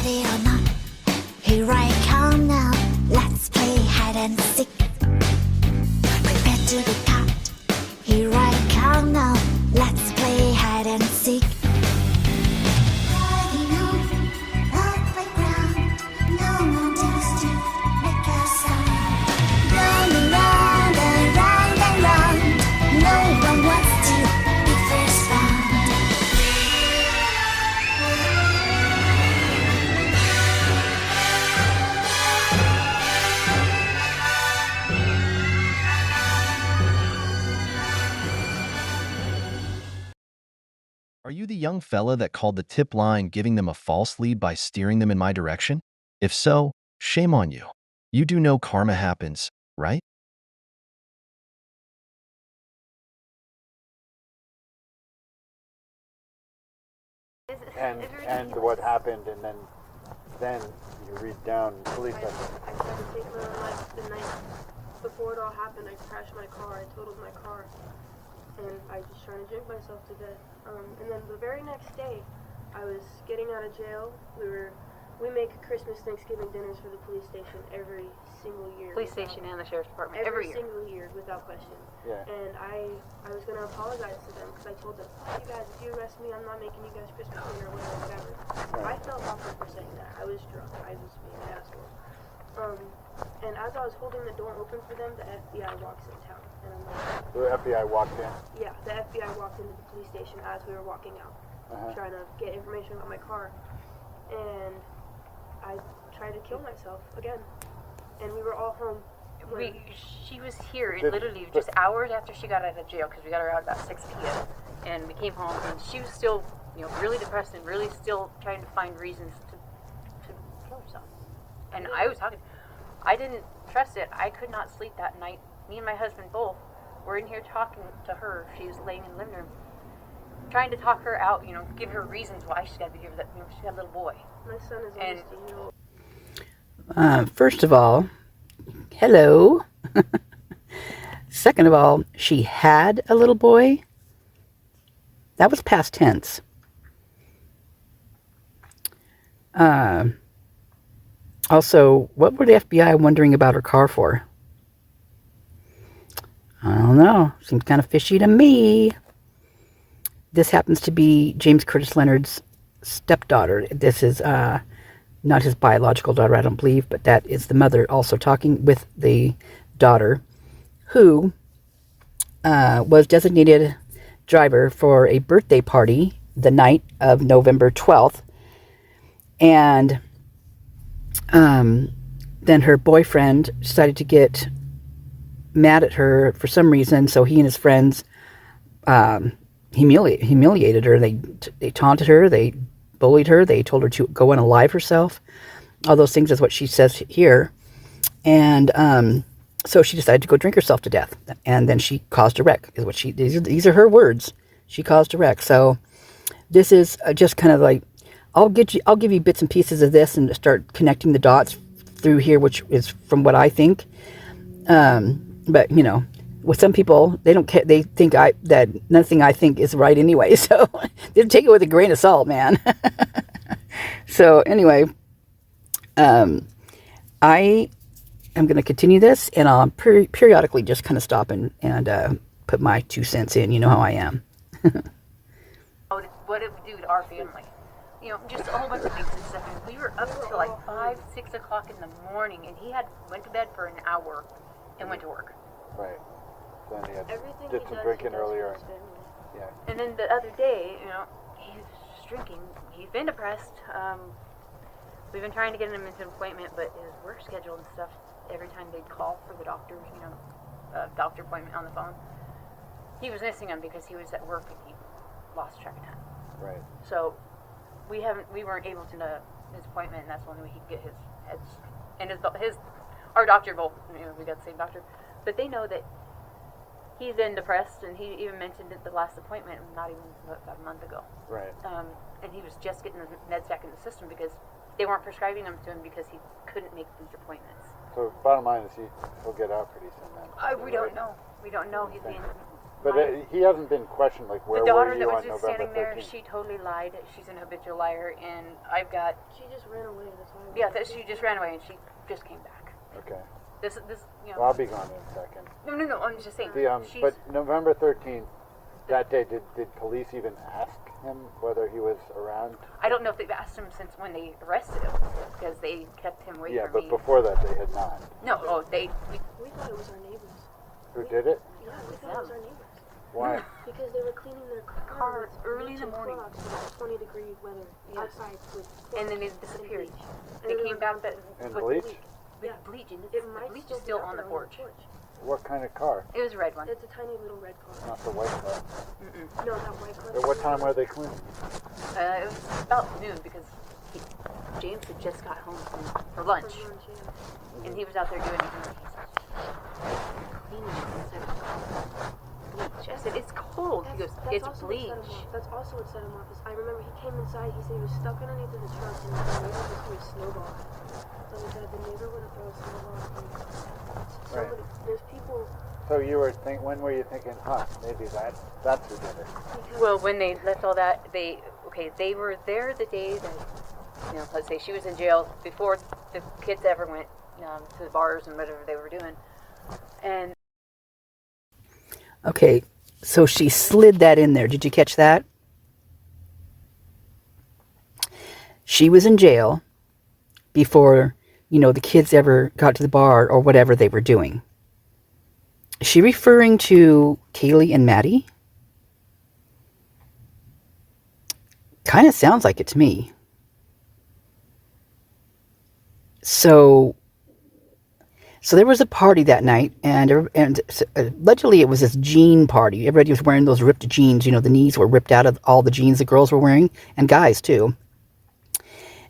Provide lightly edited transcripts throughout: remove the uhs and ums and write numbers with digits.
Ready or not, here I come now. Let's play hide and seek. Prepare to be caught. Here I come now. Let's play hide and seek. Riding on the playground, no one dares to make a sound. Round and round and round and round, no one wants to be first found. Are you the young fella that called the tip line giving them a false lead by steering them in my direction? If so, shame on you. You do know karma happens, right? And what happened, and then you read down police record. I tried to take my own life the night before it all happened. I crashed my car, I totaled my car, and I was trying to drink myself to death. And then the very next day, I was getting out of jail. We make Christmas, Thanksgiving dinners for the police station every single year. Police station and the sheriff's department Every year. single year, without question. Yeah. And I was going to apologize to them because I told them, you guys, if you arrest me, I'm not making you guys Christmas dinner or whatever. Right. I felt awkward for saying that. I was drunk. I was being an asshole. And as I was holding the door open for them, the FBI walks in town. And I'm like, The FBI walked in. yeah, the FBI walked into the police station as we were walking out, trying to get information about my car. And I tried to kill myself again. And we were all home. She was here literally just hours after she got out of jail, because we got her out about 6 p.m. And we came home, and she was still, really depressed and really still trying to find reasons to kill herself. And I was talking. I didn't trust it. I could not sleep that night. Me and my husband both were in here talking to her. She was laying in the living room, trying to talk her out. Give her reasons why she's got to be here. That she's got a little boy. My son is almost a year old. First of all, hello. Second of all, she had a little boy. That was past tense. Also, what were the FBI wondering about her car for? I don't know. Seems kind of fishy to me. This happens to be James Curtis Leonard's stepdaughter. This is not his biological daughter, I don't believe, but that is the mother also talking with the daughter, who was designated driver for a birthday party the night of November 12th. And then her boyfriend decided to get mad at her for some reason, so he and his friends humiliated her. They taunted her, they bullied her, they told her to go unalive herself. All those things is what she says here. And so she decided to go drink herself to death, and then she caused a wreck. Is what these are her words. She caused a wreck. So this is just kind of like, I'll give you bits and pieces of this and start connecting the dots through here, which is from what I think. But with some people, they don't care. They think that nothing I think is right anyway. So they take it with a grain of salt, man. So anyway, I am going to continue this, and I'll periodically just kind of stop and put my 2 cents in. You know how I am. What it would do to our family. Just a whole bunch of things and stuff. And we were up till like 5, 6 o'clock in the morning, and he went to bed for an hour and went to work. Right. Then he Everything did he some does, drinking he does earlier. for his family. Yeah. And then the other day, he's drinking. He's been depressed. We've been trying to get him into an appointment, but his work schedule and stuff, every time they'd call for the doctor, doctor appointment on the phone, he was missing him because he was at work and he lost track of time. Right. So we weren't able to know his appointment, and that's the only way he could get his heads. And our doctor, both, we got the same doctor, but they know that he's been depressed, and he even mentioned at the last appointment, not even about a month ago. Right. And he was just getting the meds back in the system because they weren't prescribing them to him because he couldn't make these appointments. So bottom line is he'll get out pretty soon then. We don't know. We don't know. He's being But he hasn't been questioned, like, where The daughter were that you was on just November standing there, 13th? she totally lied. She's an habitual liar, and I've got She just ran away. That's why. yeah. She just ran away, and she just came back. Okay. This you know. Well, I'll be gone in a second. No. I'm just saying. She's, But November 13th, that day, did police even ask him whether he was around? I don't know if they've asked him since when they arrested him, because they kept him away Yeah, from but me. before that, they had not. No, We thought it was our neighbors. Who did it? Yeah, we thought it was our neighbors. Why? Because they were cleaning their car with early in the bleach and morning. Clorox in 20-degree weather outside with Clorox and then they disappeared. bleach. They And came back with And bleach? Yeah. bleach, and It the might bleach still is still be out on the there porch. What kind of car? It was a red one. It's a tiny little red car. Not the white car. No, that white car. At what time were they cleaning? It was about noon because James had just got home for lunch, For lunch, yeah. and he was out there doing it. And cleaning it. I said, bleach. I said, it's cold. He goes, it's also bleach. What set him off. That's also what set him off. Is I remember he came inside. He said he was stuck underneath of the truck, and the neighbor just threw a snowball. So he said the neighbor would have thrown a snowball. Right. There's people. So when were you thinking, maybe that's who did it? Well, when they left all that, they were there the day that, let's say she was in jail before the kids ever went to the bars and whatever they were doing. And Okay, so she slid that in there. Did you catch that? She was in jail before, the kids ever got to the bar or whatever they were doing. Is she referring to Kaylee and Maddie? Kind of sounds like it to me. So there was a party that night, and allegedly it was this jean party. Everybody was wearing those ripped jeans. The knees were ripped out of all the jeans the girls were wearing, and guys too.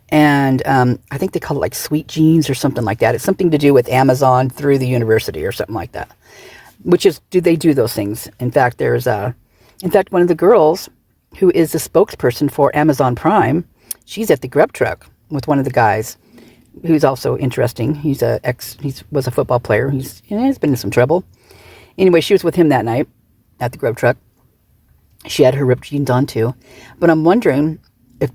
And I think they call it like sweet jeans or something like that. It's something to do with Amazon through the university or something like that. They do those things? In fact, one of the girls who is the spokesperson for Amazon Prime, she's at the grub truck with one of the guys who's also interesting. He was a football player. He's been in some trouble. Anyway, she was with him that night at the grub truck. She had her ripped jeans on too. But I'm wondering if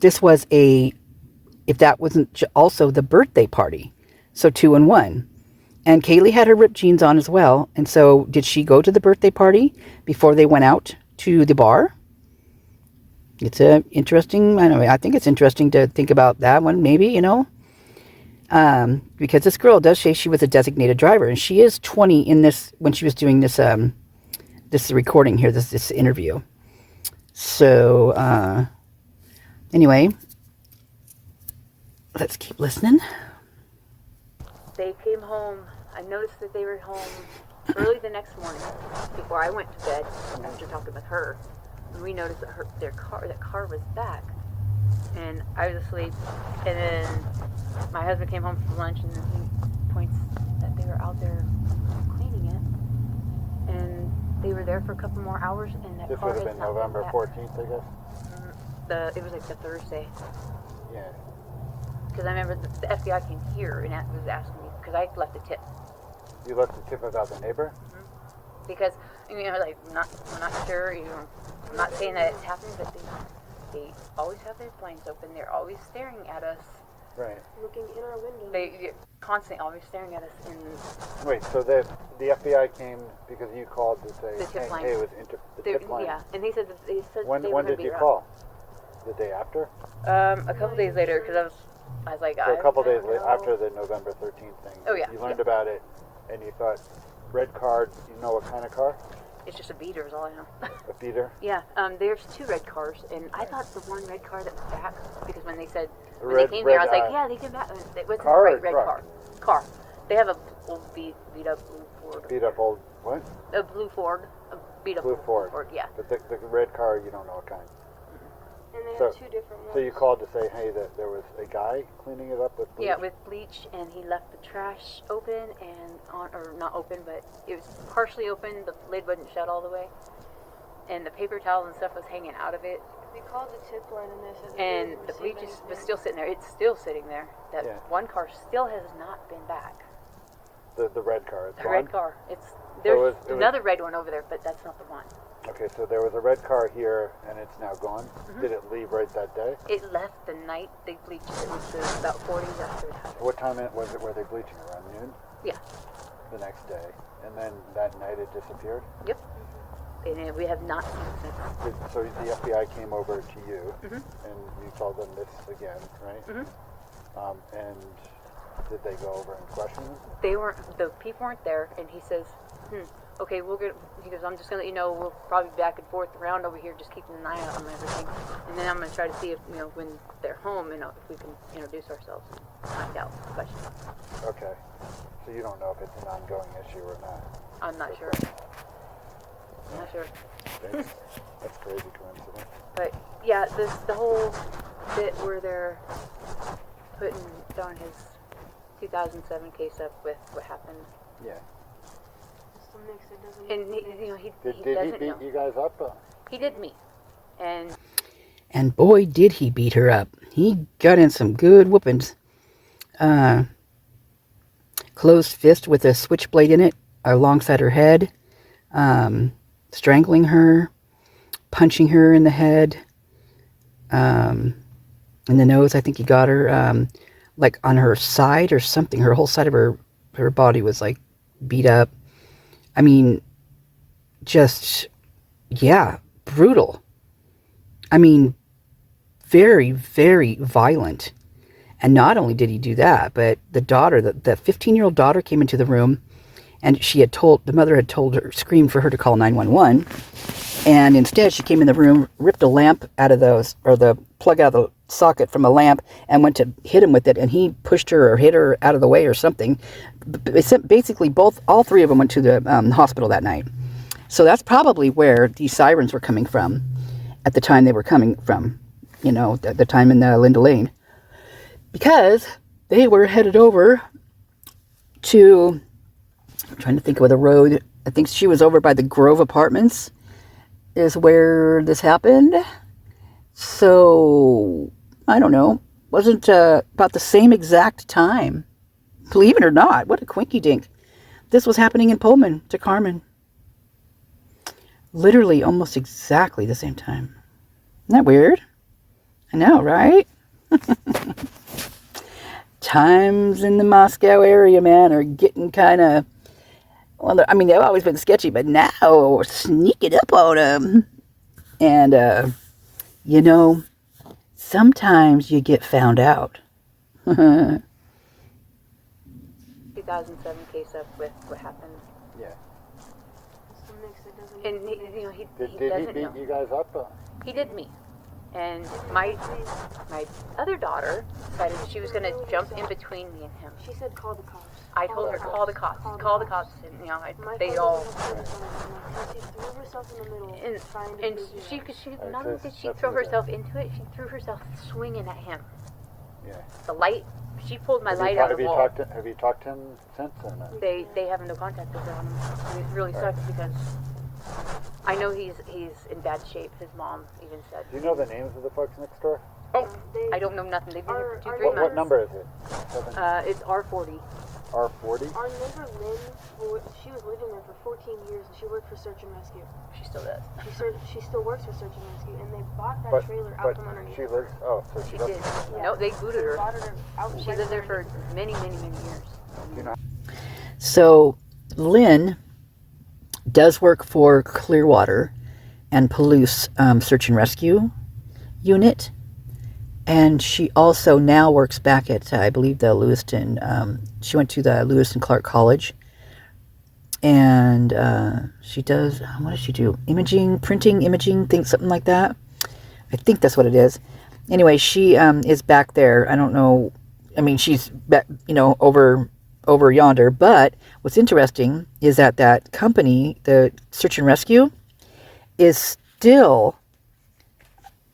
that wasn't also the birthday party. So 2 in 1. And Kaylee had her ripped jeans on as well. And so did she go to the birthday party before they went out to the bar? It's interesting. I think it's interesting to think about that one, maybe, because this girl does say she was a designated driver, and she is 20 in this when she was doing this this recording here, this interview. So anyway, let's keep listening. they came home. I noticed that they were home early the next morning before I went to bed after talking with her. And we noticed that that car was back. And I was asleep. And then my husband came home from lunch and he points that they were out there cleaning it. And they were there for a couple more hours. And that This car would have has been not November back. 14th, I guess. It was like the Thursday. Yeah. Because I remember the FBI came here and was asking me, because I left a tip. You left a tip about the neighbor? Because, like, we're not sure, I'm not saying that it's happening, but they always have their blinds open. They're always staring at us. Right. Looking in our window. They're constantly always staring at us. And Wait, so the FBI came because you called to say, The tip line. hey, it was the tip line. yeah, and they said they When were going did to be you around. call? The day after? A couple days later, because I was like, So a couple days later after the November 13th thing. Oh, yeah, You learned yeah. about it, and you thought, red car, you know what kind of car? It's just a beater is all I know. A beater? Yeah, there's 2 red cars, and I thought the one red car that was back, because when they said, when Red- they came here, I was red like, eye. yeah, they came back. It wasn't Car or red truck? car. They have a old beat up blue Ford. Beat up old, what? A blue Ford. A beat up Blue Ford. yeah. But the red car, you don't know what kind. And they So- have 2 different ones. So you called to say, hey, that there was a guy cleaning it up with bleach? Yeah, with bleach, and he left the trash open or not open, but it was partially open. The lid wasn't shut all the way, and the paper towel and stuff was hanging out of it. We called the tip line and they said that And they didn't the receive bleach was anything. still sitting there. It's still sitting there. That Yeah. one car still has not been back. The red car. It's The gone? red car. There's it was- another red one over there, but that's not the one. Okay, so there was a red car here, and it's now gone. Did it leave right that day? It left the night they bleached it. It was about 4 days after it happened. What time was it? Were they bleaching around noon? Yeah. The next day, and then that night it disappeared. Yep. And we have not seen it since. So the FBI came over to you, and you told them this again, right? And did they go over and question them? They weren't. The people weren't there, and he says, okay, he goes, I'm just gonna let you know we'll probably be back and forth around over here, just keeping an eye out on everything, and then I'm gonna try to see if when they're home, if we can introduce ourselves and find out the question. Okay, so you don't know if it's an ongoing issue or not. I'm not sure. I'm not sure. That's crazy coincidence. But yeah, the whole bit where they're putting Don his 2007 case up with what happened. Yeah. And he Did doesn't he beat know. you guys up? He did me, And boy, did he beat her up. He got in some good whoopings. Closed fist with a switchblade in it alongside her head. Strangling her. Punching her in the head. In the nose, I think he got her. Like on her side or something. Her whole side of her body was like beat up. I mean, just, yeah, brutal. I mean, very, very violent. And not only did he do that, but the daughter, the 15-year-old daughter came into the room, and the mother had told her, screamed for her to call 911. And instead, she came in the room, ripped a lamp out of the plug out of the socket from a lamp, and went to hit him with it, and he pushed her or hit her out of the way or something. Basically, all three of them went to the hospital that night. So that's probably where these sirens were coming from at the time they were coming from, the time in Linda Lane. Because they were headed over to, I'm trying to think of the road, I think she was over by the Grove Apartments is where this happened. So, I don't know, wasn't about the same exact time. Believe it or not, what a quinky dink. This was happening in Pullman to Carmen. Literally almost exactly the same time. Isn't that weird? I know, right? Times in the Moscow area, man, are getting kind of, well, I mean, they've always been sketchy, but now sneaking up on them. And, sometimes you get found out. 2007 case up with what happened. Yeah. And he Did he doesn't beat know. you guys up? He did me. And my other daughter decided she was going to jump in between me and him. She said call the cops. I told her, call the cops, and they all... She threw herself in the middle. And she not only did she throw herself into it, she threw herself swinging at him. Yeah. The light, she pulled my light out of the wall. Have you talked to him since or not? They have no contact with him. And it really sucks because I know he's in bad shape. His mom even said. Do you know the names of the folks next door? Oh, I don't know nothing. They've been here for 2-3 months. What number is it? It's R40. R40? Our neighbor Lynn, she was living there for 14 years, and she worked for Search and Rescue. She still does. She still works for Search and Rescue, and they bought that trailer out from underneath. She lives. Oh, so She doesn't. did. No, they booted her. Bought her out She lived there for many, many, many years. You know. So, Lynn does work for Clearwater and Palouse Search and Rescue Unit. And she also now works back at, I believe, the Lewiston, she went to the Lewis and Clark College. And she does, what does she do? Printing, imaging, something like that. I think that's what it is. Anyway, she is back there. I don't know. I mean, she's back, over yonder. But what's interesting is that company, the Search and Rescue, is still,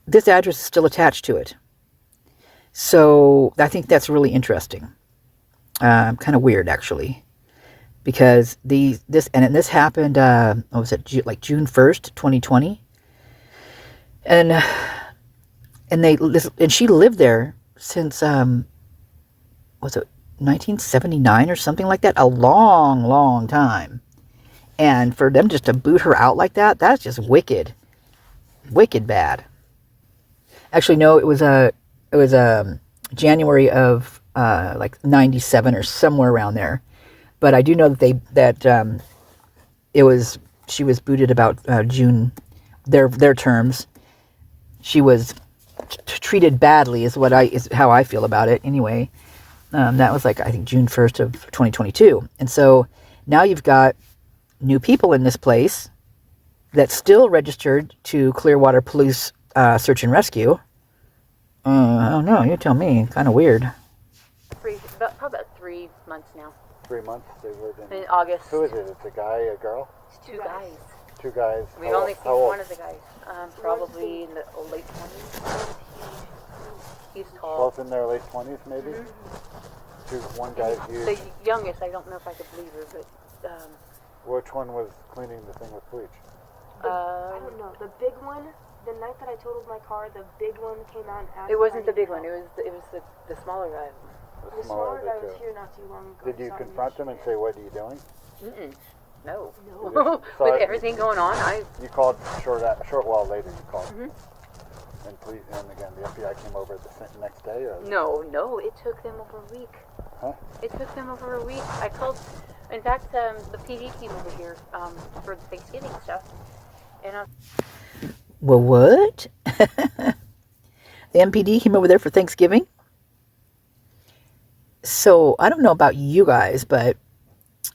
this address is still attached to it. So I think that's really interesting. Kind of weird, actually, because this happened. What was it? June 1st, 2020, and she lived there since was it 1979 or something like that? A long, long time. And for them just to boot her out like that, that's just wicked. Wicked bad. Actually, no, it was January of like 97 or somewhere around there. But I do know that she was booted about June, their terms. She was treated badly is how I feel about it anyway. That was like, I think, June 1st of 2022. And so now you've got new people in this place that's still registered to Clearwater Police Search and Rescue. I don't know, you tell me. Kind of weird. Probably about 3 months now. 3 months they lived in. In August. Who is it? It's a guy, a girl? Two guys. Two guys. We've only seen one of the guys. Probably in the late 20s. He's tall. Both in their late 20s, maybe? One guy's used. The youngest, I don't know if I could believe her, but... Which one was cleaning the thing with bleach? I don't know. The big one, the night that I totaled my car, the big one came out and asked. It wasn't the big one. It was the smaller guy. The smaller guy was here not too long ago. Did you confront him and say, "What are you doing"? No. No. With everything going on, You called short while later. You called. And again, the FBI came over the next day, or? No. It took them over a week. Huh? It took them over a week. I called. In fact, the PD came over here for the Thanksgiving stuff, and Well, what? The MPD came over there for Thanksgiving? So, I don't know about you guys, but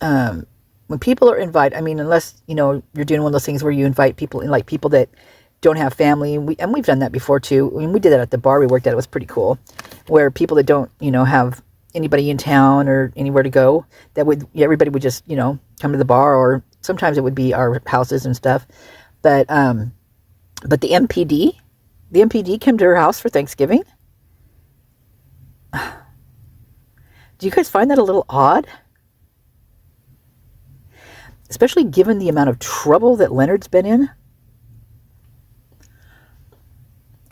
when people are invited, I mean, unless, you're doing one of those things where you invite people in, like people that don't have family, and we've done that before too. I mean, we did that at the bar we worked at. It was pretty cool, where people that don't, have anybody in town or anywhere to go, everybody would just, come to the bar, or sometimes it would be our houses and stuff. But the MPD came to her house for Thanksgiving. Do you guys find that a little odd? Especially given the amount of trouble that Leonard's been in?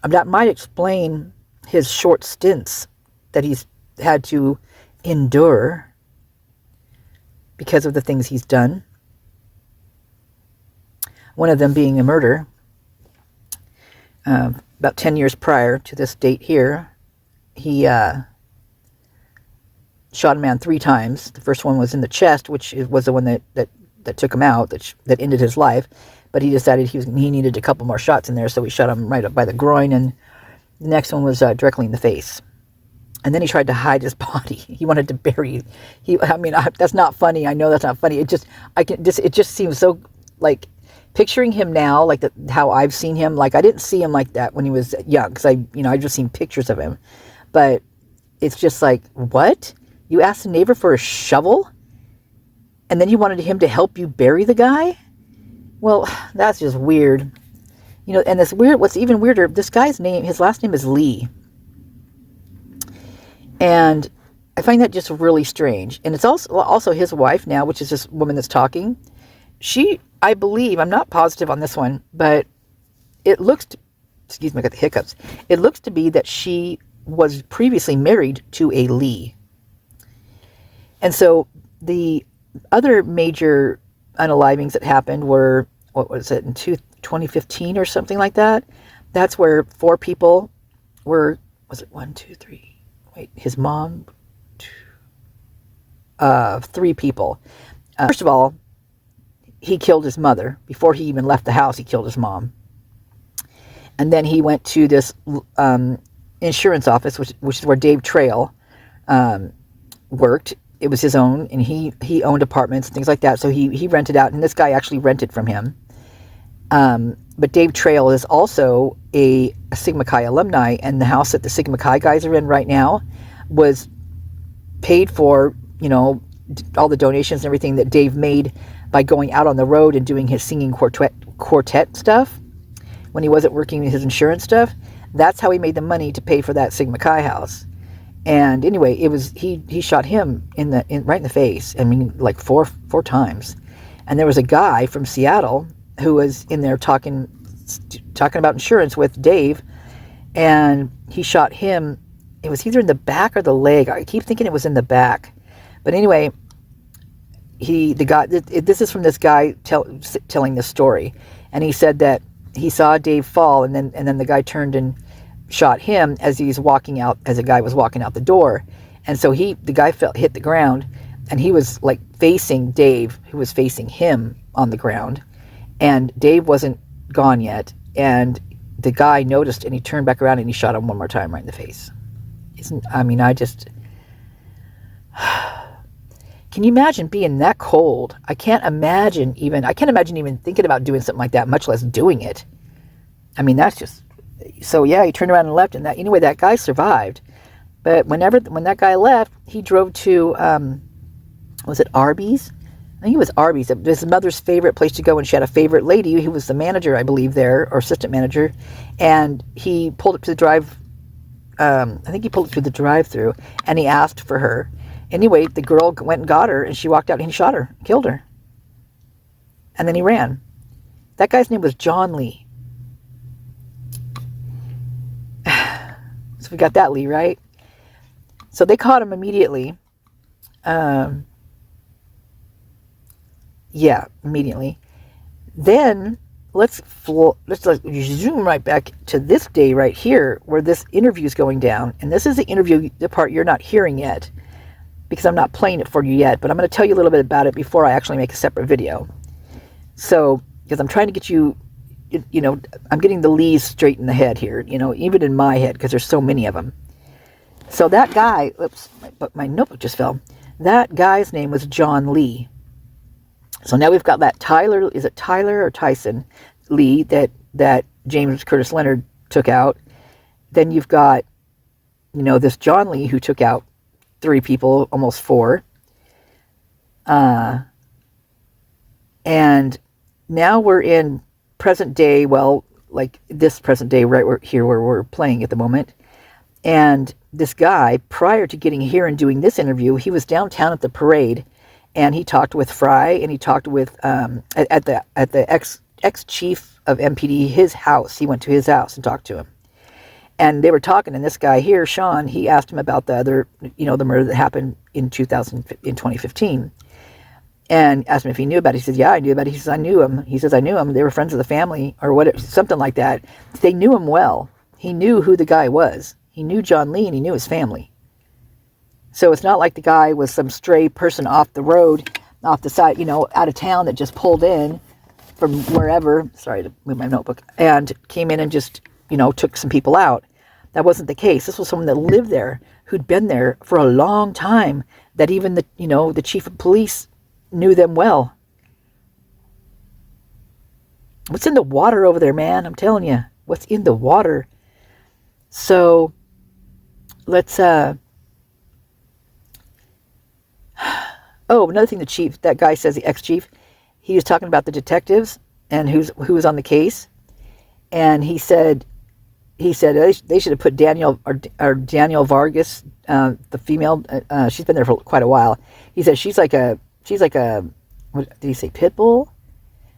That might explain his short stints that he's had to endure because of the things he's done. One of them being a murder. About 10 years prior to this date here, he shot a man 3 times. The first one was in the chest, which was the one that took him out, that ended his life. But he decided he needed a couple more shots in there, so he shot him right up by the groin, and the next one was directly in the face. And then he tried to hide his body. He wanted to bury. That's not funny. I know that's not funny. It just seems so, like, picturing him now, like how I've seen him. Like, I didn't see him like that when he was young, because I just seen pictures of him. But it's just like, what? You asked the neighbor for a shovel, and then you wanted him to help you bury the guy? Well, that's just weird. And it's weird. What's even weirder, this guy's name, his last name is Lee. And I find that just really strange. And it's also his wife now, which is this woman that's talking. She, I believe, I'm not positive on this one, but it looks, excuse me, I got the hiccups. It looks to be that she was previously married to a Lee. And so the other major unalivings that happened were, what was it, in 2015 or something like that? That's where 4 people were, was it 1, 2, 3? Wait, his mom, 3 people. First of all, he killed his mother. Before he even left the house, he killed his mom. And then he went to this insurance office, which is where Dave Trail worked. It was his own, and he owned apartments and things like that. So he rented out, and this guy actually rented from him. But Dave Trail is also a Sigma Chi alumni, and the house that the Sigma Chi guys are in right now was paid for, all the donations and everything that Dave made by going out on the road and doing his singing quartet stuff when he wasn't working his insurance stuff. That's how he made the money to pay for that Sigma Chi house. And anyway, it was he shot him right in the face. I mean, like four times. And there was a guy from Seattle who was in there talking about insurance with Dave, and he shot him. It was either in the back or the leg. I keep thinking it was in the back. But anyway, the guy, this is from this guy telling this story, and he said that he saw Dave fall, and then the guy turned and shot him as he's walking out, as a guy was walking out the door, and so the guy hit the ground, and he was like facing Dave, who was facing him on the ground, and Dave wasn't gone yet, and the guy noticed, and he turned back around and he shot him one more time right in the face. Can you imagine being that cold? I can't imagine even thinking about doing something like that, much less doing it. I mean, that's just, so yeah, he turned around and left, and that, anyway, that guy survived. But when that guy left, he drove to, was it Arby's? I think it was Arby's. It was his mother's favorite place to go, and she had a favorite lady who was the manager, I believe, there, or assistant manager, and he pulled up to the drive-through, and he asked for her. Anyway, the girl went and got her, and she walked out, and he shot her, killed her. And then he ran. That guy's name was John Lee. So we got that Lee, right? So they caught him immediately. Yeah, immediately. Then let's zoom right back to this day right here, where this interview is going down. And this is the interview, the part you're not hearing yet, because I'm not playing it for you yet, but I'm going to tell you a little bit about it before I actually make a separate video. So, because I'm trying to get you, I'm getting the Lees straight in the head here, even in my head, because there's so many of them. So that guy, oops, my notebook just fell. That guy's name was John Lee. So now we've got that Tyler, is it Tyler or Tyson Lee that James Curtis Leonard took out. Then you've got, this John Lee who took out 3 people, almost 4. And now we're in present day, well, like this present day right here where we're playing at the moment. And this guy, prior to getting here and doing this interview, he was downtown at the parade, and he talked with Fry, and he talked with at the ex-chief of MPD, his house. He went to his house and talked to him. And they were talking, and this guy here, Sean, he asked him about the other, the murder that happened in 2015, and asked him if he knew about it. He said, yeah, I knew about it. He says, I knew him. He says, I knew him. They were friends of the family, or what, something like that. They knew him well. He knew who the guy was. He knew John Lee, and he knew his family. So it's not like the guy was some stray person off the road, off the side, out of town that just pulled in from wherever, sorry to move my notebook, and came in and just, took some people out. That wasn't the case. This was someone that lived there, who'd been there for a long time, that even the chief of police knew them well. What's in the water over there, man? I'm telling you, what's in the water? So let's, oh, another thing, that guy says, the ex-chief, he was talking about the detectives and who was on the case. And he said they should have put Daniel Vargas, the female, she's been there for quite a while. He said she's like a, what did he say, pit bull?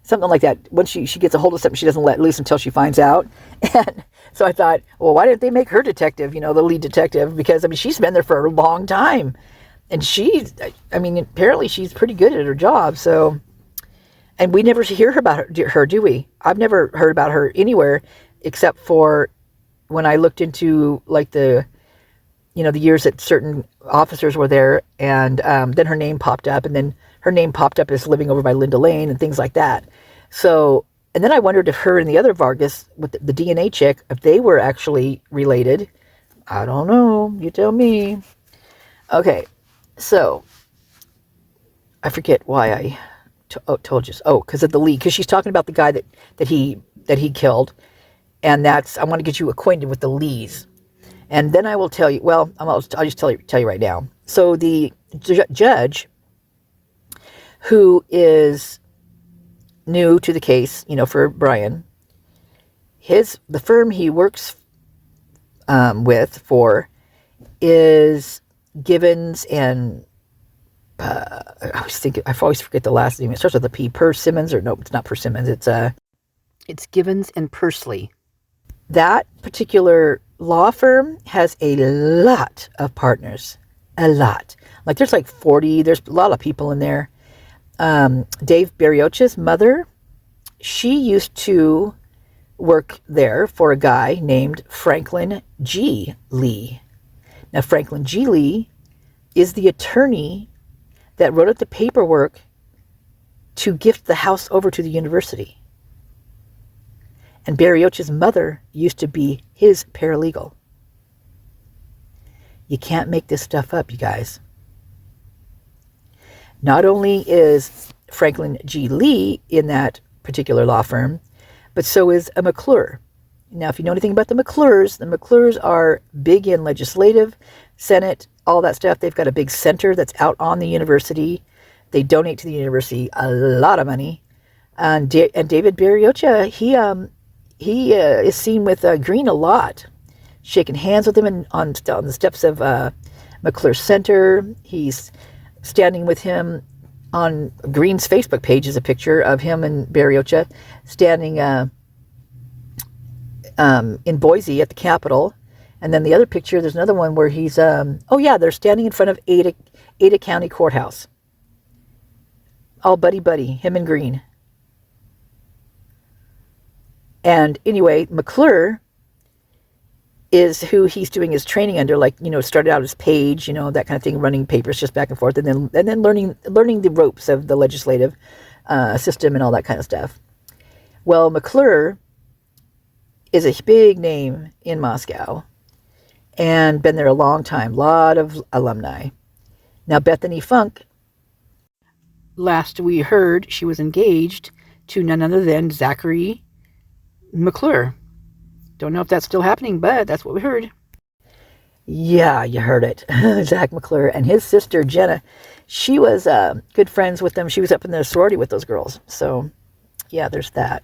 Something like that. Once she gets a hold of something, she doesn't let loose until she finds out. And so I thought, well, why didn't they make her detective, the lead detective? Because, she's been there for a long time. And apparently she's pretty good at her job. So, and we never hear about her, do we? I've never heard about her anywhere except for when I looked into like the years that certain officers were there, and then her name popped up, and then her name popped up as living over by Linda Lane and things like that. So, and then I wondered if her and the other Vargas with the DNA check, if they were actually related. I don't know. You tell me. Okay. So, I forget why I told you. Oh, because of the lead. Because she's talking about the guy that he killed. And I want to get you acquainted with the Lees. And then I will tell you, well, I'll just tell you right now. So the judge, who is new to the case, for Brian, the firm he works for is Givens and I always forget the last name. It starts with a P. Persimmons, or no, it's not Persimmons. It's Givens and Pursley. That particular law firm has a lot of partners. A lot. Like there's like 40. There's a lot of people in there. Dave Berriocha's mother, she used to work there for a guy named Franklin G. Lee. Now, Franklin G. Lee is the attorney that wrote up the paperwork to gift the house over to the university. And Berriocha's mother used to be his paralegal. You can't make this stuff up, you guys. Not only is Franklin G. Lee in that particular law firm, but so is a McClure. Now, if you know anything about the McClures are big in legislative, Senate, all that stuff. They've got a big center that's out on the university. They donate to the university a lot of money. And David Berriocha, he is seen with Green a lot, shaking hands with him on the steps of McClure Center. He's standing with him on Green's Facebook page is a picture of him and Berriocha standing in Boise at the Capitol. And then the other picture, there's another one where he's, they're standing in front of Ada County Courthouse. All buddy, him and Green. And anyway, McClure is who he's doing his training under, like, started out as page, that kind of thing, running papers just back and forth, and then learning the ropes of the legislative system and all that kind of stuff. Well, McClure is a big name in Moscow and been there a long time, lot of alumni. Now, Bethany Funk, last we heard, she was engaged to none other than Zachary McClure. Don't know if that's still happening, but that's what we heard. Yeah, you heard it. Zach McClure and his sister, Jenna, she was good friends with them. She was up in the sorority with those girls. So, yeah, there's that.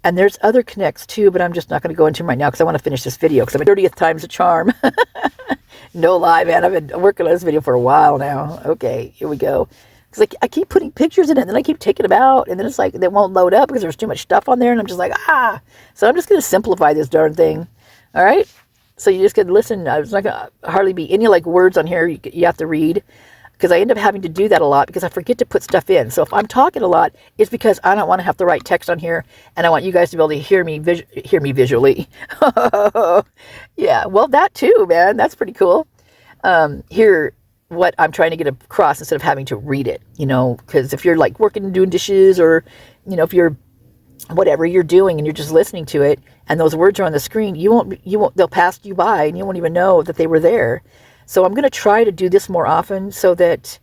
And there's other connects, too, but I'm just not going to go into them right now because I want to finish this video because I'm at 30th time's a charm. No lie, man. I've been working on this video for a while now. Okay, here we go. Because I keep putting pictures in it, and then I keep taking them out, and then it's like they won't load up because there's too much stuff on there, and I'm just like, So I'm just going to simplify this darn thing. All right? So you just got to listen. There's not going to hardly be any words on here you have to read, because I end up having to do that a lot because I forget to put stuff in. So if I'm talking a lot, it's because I don't want to have to write text on here, and I want you guys to be able to hear me visually. Yeah, well, that too, man. That's pretty cool. Here, what I'm trying to get across instead of having to read it, because if you're working and doing dishes, or, if you're whatever you're doing and you're just listening to it and those words are on the screen, you won't, they'll pass you by and you won't even know that they were there. So I'm going to try to do this more often so that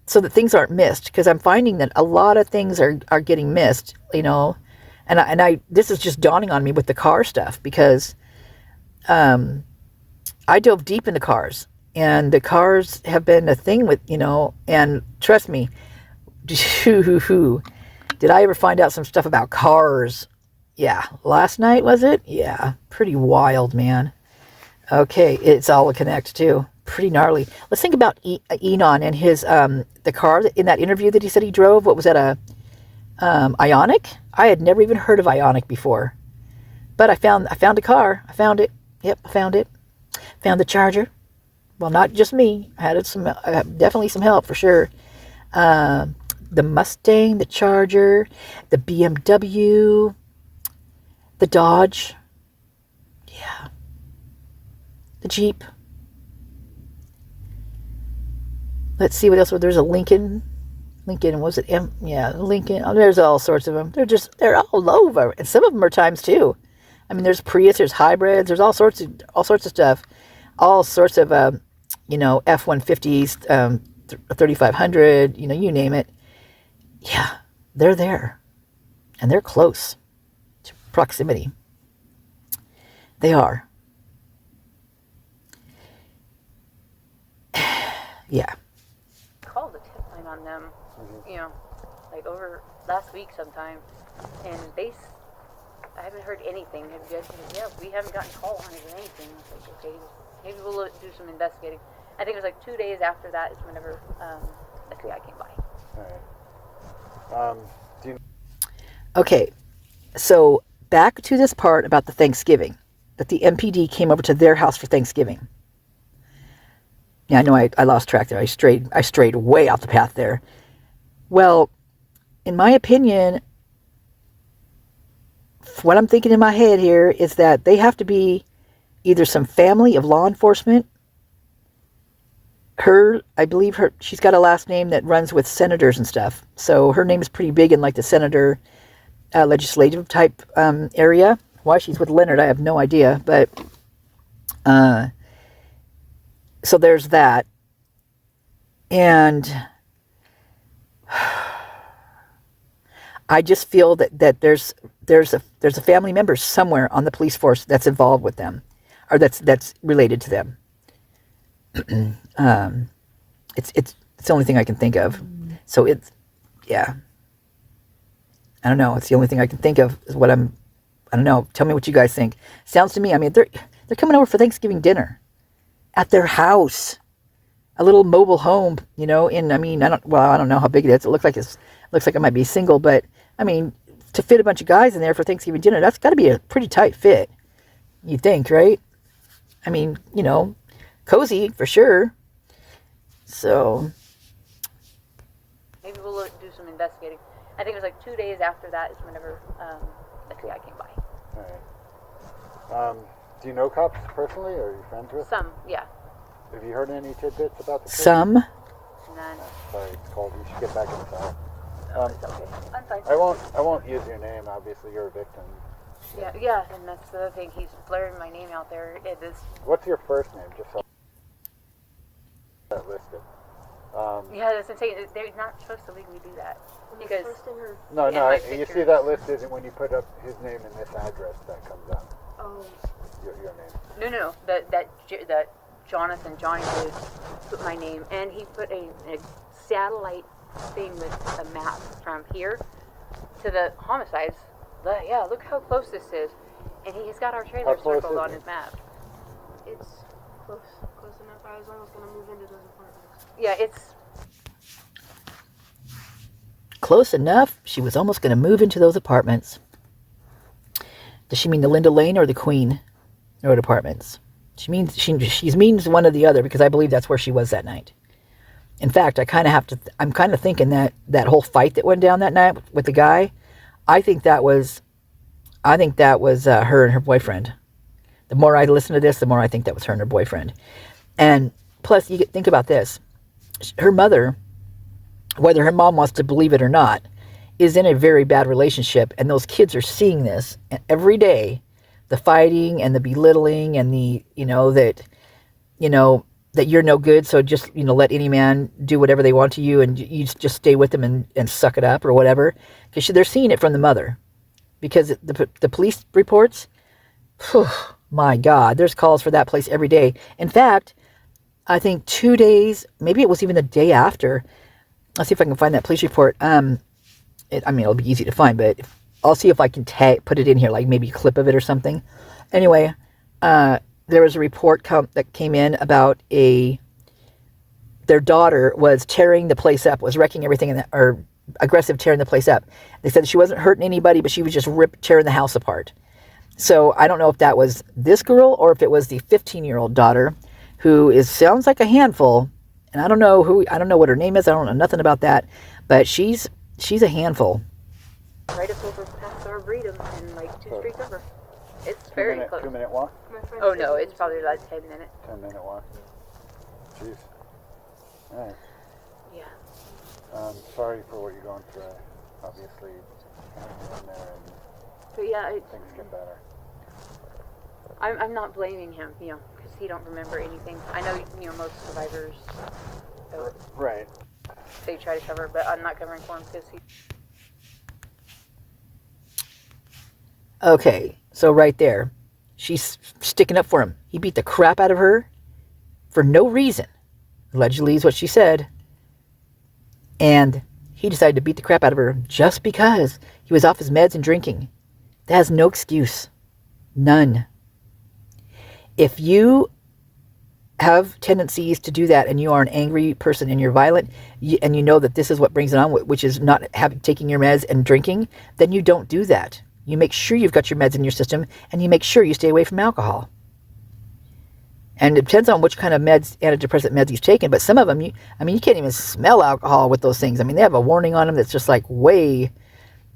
things aren't missed, because I'm finding that a lot of things are getting missed, and I this is just dawning on me with the car stuff, because I dove deep into cars, and the cars have been a thing with, and trust me, did I ever find out some stuff about cars? Yeah, last night, was it? Yeah, pretty wild, man. Okay, it's all a connect too. Pretty gnarly. Let's think about Enon and his the car in that interview that he said he drove. What was that, a ioniq? I had never even heard of ioniq before, but I found a car. I found it. Yep, I found it. Found the charger. Well, not just me. I had definitely some help for sure. The Mustang, the Charger, the BMW, the Dodge. Yeah. The Jeep. Let's see what else. There's a Lincoln. Was it M? Yeah, Lincoln. Oh, there's all sorts of them. They're all over, and some of them are times two. I mean, there's Prius, there's hybrids, there's all sorts of stuff, all sorts of F-150s, 3500. You name it. Yeah, they're there, and they're close to proximity. They are. Yeah. Called the tip line on them, over last week sometime, and I haven't heard anything. Have you guys said, yeah, we haven't gotten a call on it or anything. I was like, okay, maybe we'll do some investigating. I think it was 2 days after that is whenever the guy came by. All right. Okay, so back to this part about the Thanksgiving, that the MPD came over to their house for Thanksgiving. Yeah, I know I lost track there. I strayed way off the path there. Well, in my opinion, what I'm thinking in my head here is that they have to be either some family of law enforcement. I believe she's got a last name that runs with senators and stuff. So her name is pretty big in like the senator legislative type area. Why she's with Leonard, I have no idea. But so there's that. And I just feel that there's a family member somewhere on the police force that's involved with them, or that's related to them. It's the only thing I can think of. So yeah. I don't know. It's the only thing I can think of is I don't know. Tell me what you guys think. Sounds to me, I mean, they're coming over for Thanksgiving dinner at their house, a little mobile home, I don't know how big it is. It looks like it might be single, but I mean, to fit a bunch of guys in there for Thanksgiving dinner, that's got to be a pretty tight fit. You think, right? I mean, cozy for sure. So maybe we'll do some investigating. I think it was like 2 days after that is whenever the guy came by. All right. Do you know cops personally, or are you friends with? Some, yeah. Have you heard any tidbits about the case? some. None. Sorry, it's cold. You should get back inside. It's okay. I'm fine. I won't use your name. Obviously, you're a victim. Yeah, and that's the other thing. He's blaring my name out there. It is. What's your first name? Just so that listed. Yeah, that's insane. They're not supposed to legally do that because. Posting her. No, Yeah, my you see pictures. that list isn't when you put up his name and this address that comes up. Oh. Your name. No. That Jonathan Johnny did put my name, and he put a satellite thing with a map from here to the homicides. Yeah, look how close this is, and he's got our trailer How close circled is on it? his map. It's close enough. I was almost gonna move into those apartments. Yeah, it's Close enough. She was almost going to move into those apartments. Does she mean the Linda Lane or the Queen Road apartments? She means one or the other, because I believe that's where she was that night. In fact, I'm kind of thinking that whole fight that went down that night with the guy, I think that was her and her boyfriend. The more I listen to this, the more I think that was her and her boyfriend. And plus, think about this. Her mother, whether her mom wants to believe it or not, is in a very bad relationship, and those kids are seeing this every day, the fighting and the belittling and that you're no good, so just let any man do whatever they want to you, and you just stay with them and suck it up or whatever, because they're seeing it from the mother. Because the police reports, my God, there's calls for that place every day. In fact, I think 2 days, maybe it was even the day after. Let's see if I can find that police report. It'll be easy to find, but I'll see if I can put it in here, like maybe a clip of it or something. Anyway, there was a report that came in about their daughter was tearing the place up, was wrecking everything, or aggressive tearing the place up. They said she wasn't hurting anybody, but she was just tearing the house apart. So I don't know if that was this girl or if it was the 15-year-old daughter, who sounds like a handful. And I don't know what her name is. I don't know nothing about that, but she's a handful. right up over past Arboretum and like 2 streets over. It's very close. 2-minute walk? Oh no, it's probably like 10 minutes. 10-minute walk. Jeez. All right. Yeah. Sorry for what you're going through. Obviously, hanging in there and But yeah, things get better. I'm not blaming him, because he don't remember anything. I know, most survivors, Right. they try to cover, but I'm not covering for him because he. Okay, so right there, she's sticking up for him. He beat the crap out of her for no reason. Allegedly is what she said. And he decided to beat the crap out of her just because he was off his meds and drinking. That has no excuse. None. If you have tendencies to do that and you are an angry person and you're violent, and you know that this is what brings it on, which is not taking your meds and drinking, then you don't do that. You make sure you've got your meds in your system, and you make sure you stay away from alcohol. And it depends on which kind of meds, antidepressant meds he's taking. But some of them, you can't even smell alcohol with those things. I mean, they have a warning on them that's just like way.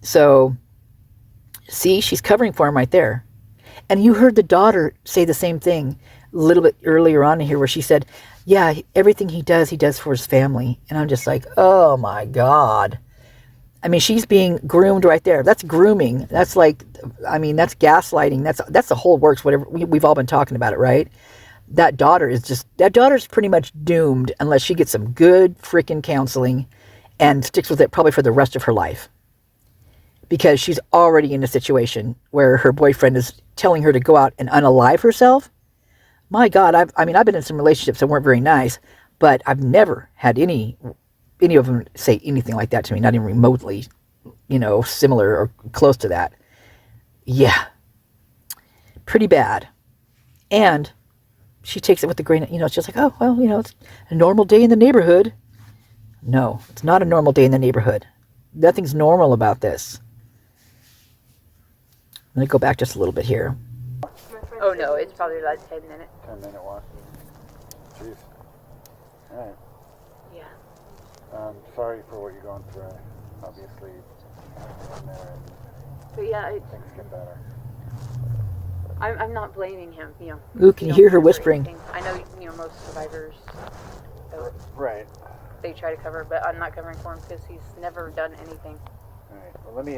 So, see, she's covering for him right there. And you heard the daughter say the same thing a little bit earlier on here where she said, yeah, everything he does for his family. And I'm just like, oh my God. I mean, she's being groomed right there. That's grooming. That's like, I mean, that's gaslighting. That's the whole works, whatever. We've all been talking about it, right? That daughter's pretty much doomed unless she gets some good freaking counseling and sticks with it probably for the rest of her life. Because she's already in a situation where her boyfriend is telling her to go out and unalive herself. My God, I've been in some relationships that weren't very nice, but I've never had any of them say anything like that to me, not even remotely, similar or close to that. Yeah. Pretty bad. And she takes it with the grain, it's just like, oh, well, it's a normal day in the neighborhood. No, it's not a normal day in the neighborhood. Nothing's normal about this. I'm going to go back just a little bit here. Oh no, it's probably like 10 minutes. 10-minute walk. Jeez. All right. Yeah. Sorry for what you're going through. Obviously, in there and But yeah, things get better. I'm not blaming him, Ooh, can you hear her whispering? Anything. I know, most survivors, Right. they try to cover, but I'm not covering for him because he's never done anything. All right. Well, let me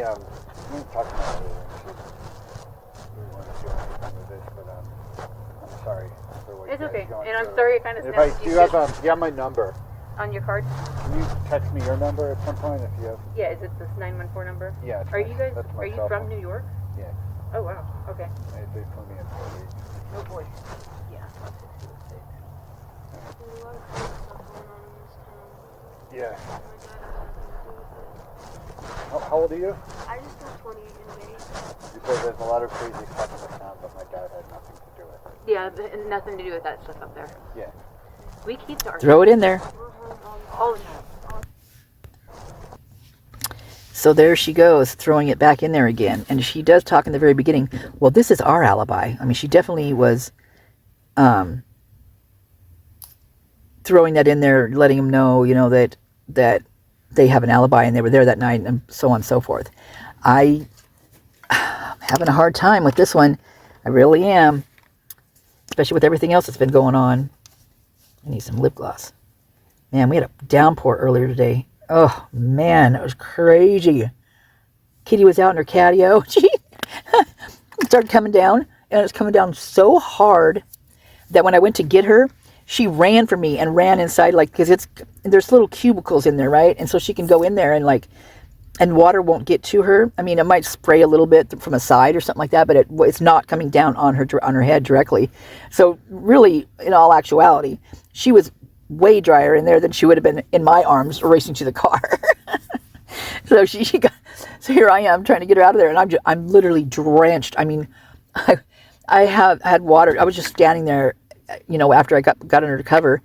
talk to my lawyer and see if we want to do anything with this, but I'm sorry for what It's you guys okay, are going and I'm through. sorry it kind of If snaps do you have my number? on your card. Can you text me your number at some point if you have? Yeah, is it this 914 number? Yeah. Are you guys? That's my Are you cell from phone. New York? Yeah. Oh wow. Okay. They put me in 4 weeks. Oh boy. Yeah. There's a lot of cool stuff going on in this town. Yeah. My dad has nothing to do with it. How old are you? I just turned 20 in May. You said there's a lot of crazy stuff in this town, but my dad had nothing to do with it. Yeah, nothing to do with that stuff up there. Yeah. We keep to ourselves Throw it in there. We're home all the time. So there she goes, throwing it back in there again. And she does talk in the very beginning, well, this is our alibi. I mean, she definitely was throwing that in there, letting them know, that they have an alibi and they were there that night and so on and so forth. I'm having a hard time with this one. I really am. Especially with everything else that's been going on. I need some lip gloss. Man, we had a downpour earlier today. Oh, man, it was crazy. Kitty was out in her catio. She started coming down, and it was coming down so hard that when I went to get her, she ran for me and ran inside, because there's little cubicles in there, right? And so she can go in there and water won't get to her. I mean, it might spray a little bit from a side or something like that, but it's not coming down on her head directly. So really, in all actuality, she was way drier in there than she would have been in my arms racing to the car. So so here I am trying to get her out of there, and I'm literally drenched. I mean, I had water. I was just standing there, after I got under the cover,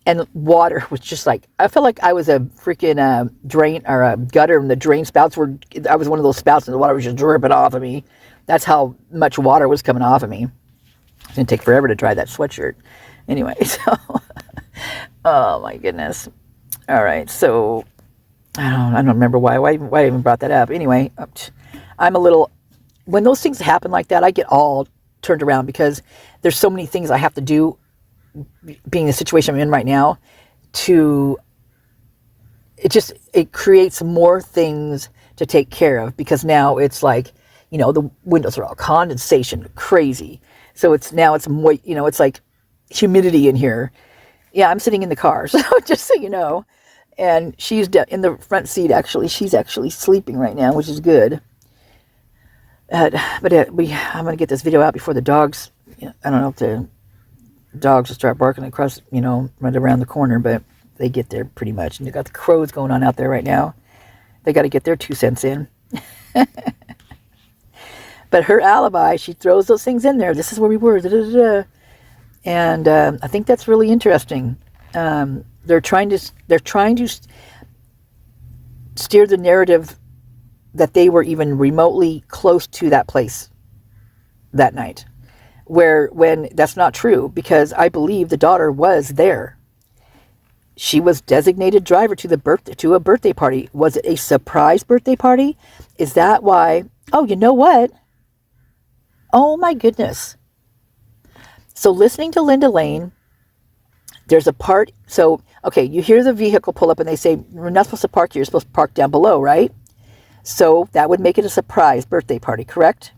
and water was just like, I felt like I was a freaking drain or a gutter, and the drain spouts I was one of those spouts, and the water was just dripping off of me. That's how much water was coming off of me. It's gonna take forever to dry that sweatshirt. Anyway, so. Oh my goodness. All right, so I don't remember why I even brought that up. Anyway, when those things happen like that, I get all turned around because there's so many things I have to do, being the situation I'm in right now, it creates more things to take care of, because now it's like, the windows are all condensation, crazy. So it's moist, it's like humidity in here. Yeah, I'm sitting in the car, so just so you know. And she's in the front seat, actually. She's actually sleeping right now, which is good. I'm going to get this video out before the dogs, I don't know if the dogs will start barking across, right around the corner, but they get there pretty much. And you got the crows going on out there right now. They got to get their 2 cents in. But her alibi, she throws those things in there. This is where we were. Da, da, da, da. And I think that's really interesting. They're trying to steer the narrative that they were even remotely close to that place that night, when that's not true, because I believe the daughter was there. She was designated driver to a birthday party. Was it a surprise birthday party? Is that why? Oh, you know what? Oh my goodness. So listening to Linda Lane, there's a part. So, okay, you hear the vehicle pull up and they say, we're not supposed to park here. You're supposed to park down below, right? So that would make it a surprise birthday party, correct?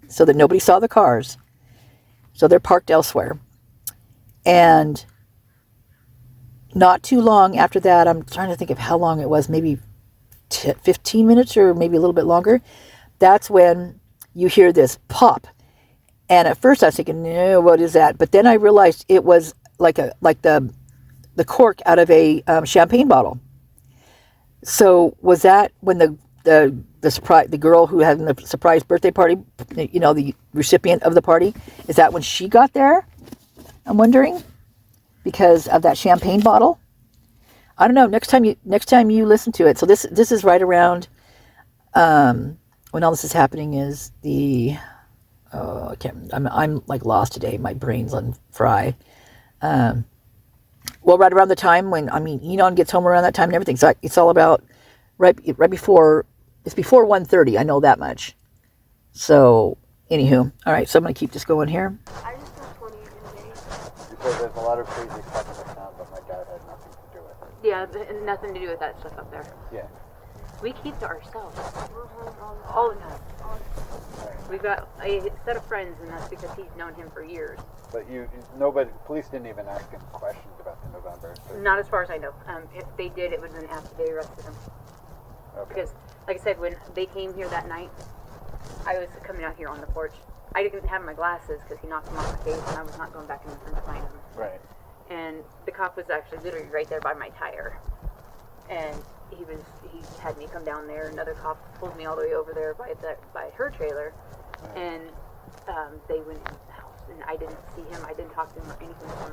So that nobody saw the cars. So they're parked elsewhere. And not too long after that, I'm trying to think of how long it was, maybe 15 minutes or maybe a little bit longer. That's when you hear this pop. And at first I was thinking, no, what is that? But then I realized it was like the cork out of a champagne bottle. So was that when the girl who had the surprise birthday party, you know, the recipient of the party, is that when she got there? I'm wondering, because of that champagne bottle. I don't know. Next time you listen to it. So this is right around when all this is happening is the I can't. I'm like lost today. My brain's on fry. Well, right around the time when Enon gets home around that time and everything. So it's all about right before. It's before 1:30. I know that much. So, anywho, all right. So I'm gonna keep this going here. I just don't 20 in a day. You said there's a lot of crazy stuff in the town, but my dad had nothing to do with it. Yeah, nothing to do with that stuff up there. Yeah. We keep to ourselves. We're home all the time. We've got a set of friends, and that's because he's known him for years. But police didn't even ask him questions about the November. Not as far as I know. If they did, it would have been after they arrested him. Okay. Because, like I said, when they came here that night, I was coming out here on the porch. I didn't have my glasses because he knocked them off my face, and I was not going back in the front to find them. Right. And the cop was actually literally right there by my tire. And he had me come down there. Another cop pulled me all the way over there by her trailer, and they went in the house. And I didn't see him. I didn't talk to him or anything to him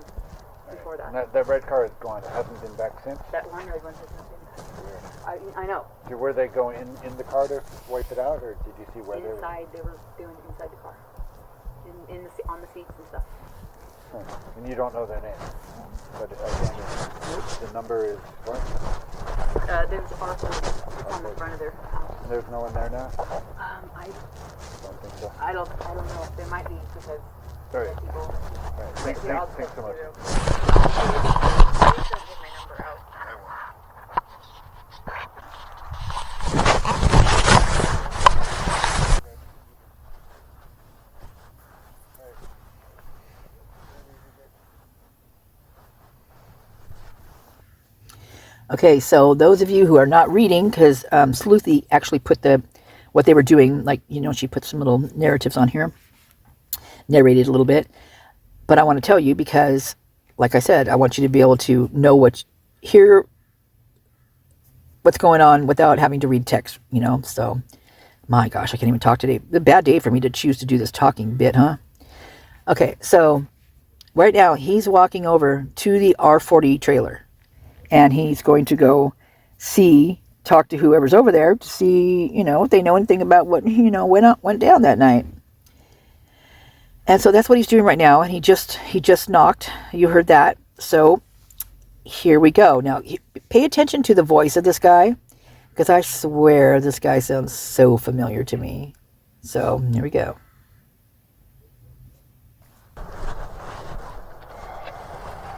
before that. And that red car is gone. It hasn't been back since. That one red one has not been back. I know. Were they going in the car to wipe it out, or did you see where Inside, they were doing it inside the car, on the seats and stuff. And you don't know their name, but again, the number is what? There's R4 on the front of their house. There's no one there now. I Don't think so. I don't know. There might be because All right. people. All right. Thanks so much. Please don't give my number out. Okay, so those of you who are not reading, because Sleuthy actually put what they were doing, like, she put some little narratives on here, narrated a little bit. But I want to tell you because, like I said, I want you to be able to hear what's going on without having to read text, So, my gosh, I can't even talk today. A bad day for me to choose to do this talking bit, huh? Okay, so right now he's walking over to the R40 trailer. And he's going to go talk to whoever's over there to see, if they know anything about what, went down that night. And so that's what he's doing right now. And he just knocked. You heard that. So here we go. Now, pay attention to the voice of this guy, because I swear this guy sounds so familiar to me. So here we go.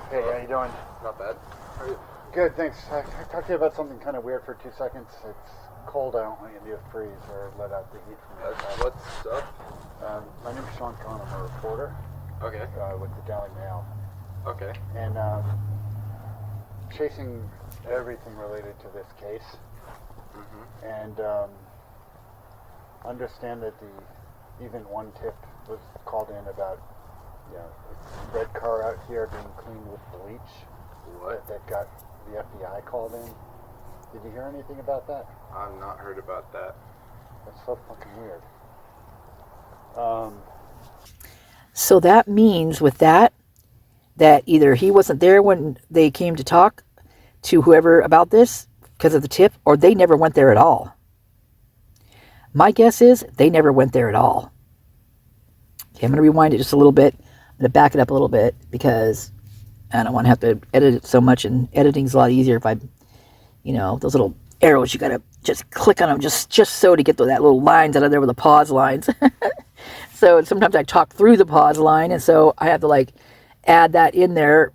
Hey, how you doing? Not bad. How are you? Good, thanks. I talked to you about something kind of weird for 2 seconds. It's cold. I don't want you to freeze or let out the heat from the outside. What's up? My name's Sean Cohn. I'm a reporter Okay. with the Daily Mail. Okay. And chasing everything related to this case. Mm-hmm. And understand that even one tip was called in about a red car out here being cleaned with bleach. What? That got the FBI called in. Did you hear anything about that? I've not heard about that. That's so fucking weird. So that means with that either he wasn't there when they came to talk to whoever about this because of the tip, or they never went there at all. My guess is they never went there at all. Okay, I'm going to rewind it just a little bit. I'm going to back it up a little bit because I don't want to have to edit it so much, and editing's a lot easier if I, those little arrows, you got to just click on them just so to get that little lines out of there with the pause lines. So sometimes I talk through the pause line, and so I have to add that in there,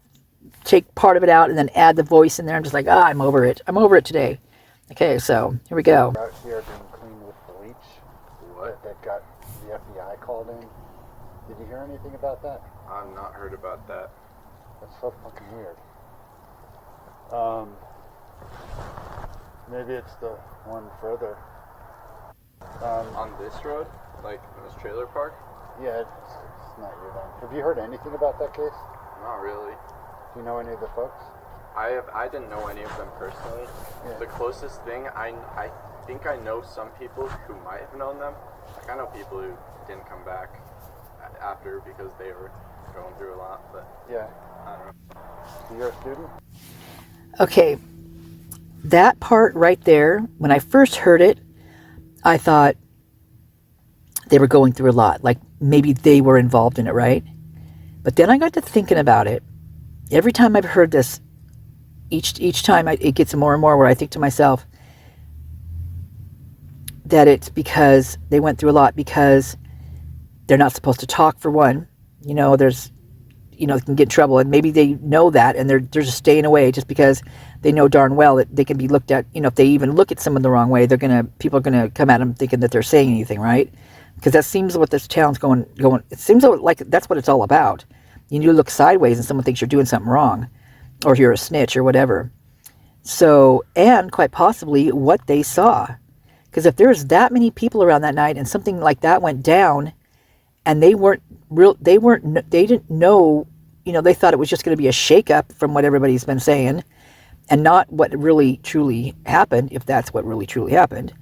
take part of it out, and then add the voice in there. I'm just I'm over it. I'm over it today. Okay, so here we go. Out here being cleaned with bleach. What? That got the FBI called in. Did you hear anything about that? I've not heard about that. That's so fucking weird. Maybe it's the one further. On this road? Like in this trailer park? Yeah, it's not you then. Have you heard anything about that case? Not really. Do you know any of the folks? I didn't know any of them personally. Yeah. The closest thing, I think I know some people who might have known them. Like I know people who didn't come back after because they were going through a lot, but Yeah. I don't know. So you're a student? Okay, that part right there, when I first heard it, I thought they were going through a lot. Like maybe they were involved in it, right? But then I got to thinking about it. Every time I've heard this, each time it gets more and more where I think to myself that it's because they went through a lot, because they're not supposed to talk, for one. There's, they can get in trouble, and maybe they know that, and they're just staying away just because they know darn well that they can be looked at. If they even look at someone the wrong way, people are gonna come at them thinking that they're saying anything, right? Because that seems what this town's going. It seems like that's what it's all about. You look sideways and someone thinks you're doing something wrong, or you're a snitch or whatever. So, and quite possibly what they saw. Because if there's that many people around that night and something like that went down, and they didn't know, they thought it was just going to be a shakeup from what everybody's been saying, and not what really truly happened, if that's what really truly happened.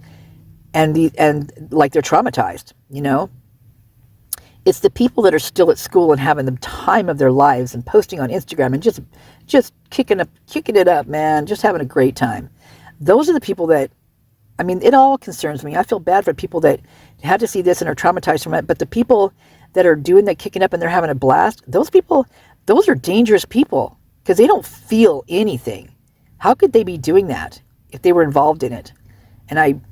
And they're traumatized, It's the people that are still at school and having the time of their lives and posting on Instagram and just kicking it up, man, just having a great time. Those are the people that, it all concerns me. I feel bad for people that had to see this and are traumatized from it. But the people that are doing that, kicking up, and they're having a blast, those are dangerous people, because they don't feel anything. How could they be doing that if they were involved in it? And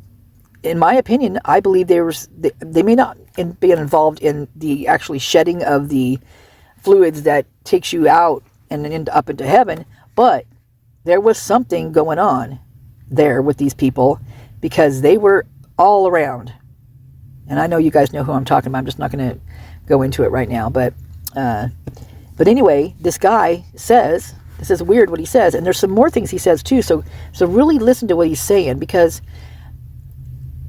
in my opinion, I believe they may not be involved in the actually shedding of the fluids that takes you out and up into heaven, but there was something going on there with these people, because they were all around. And I know you guys know who I'm talking about. I'm just not going to go into it right now. But anyway, this guy says, this is weird what he says, and there's some more things he says too. So really listen to what he's saying, because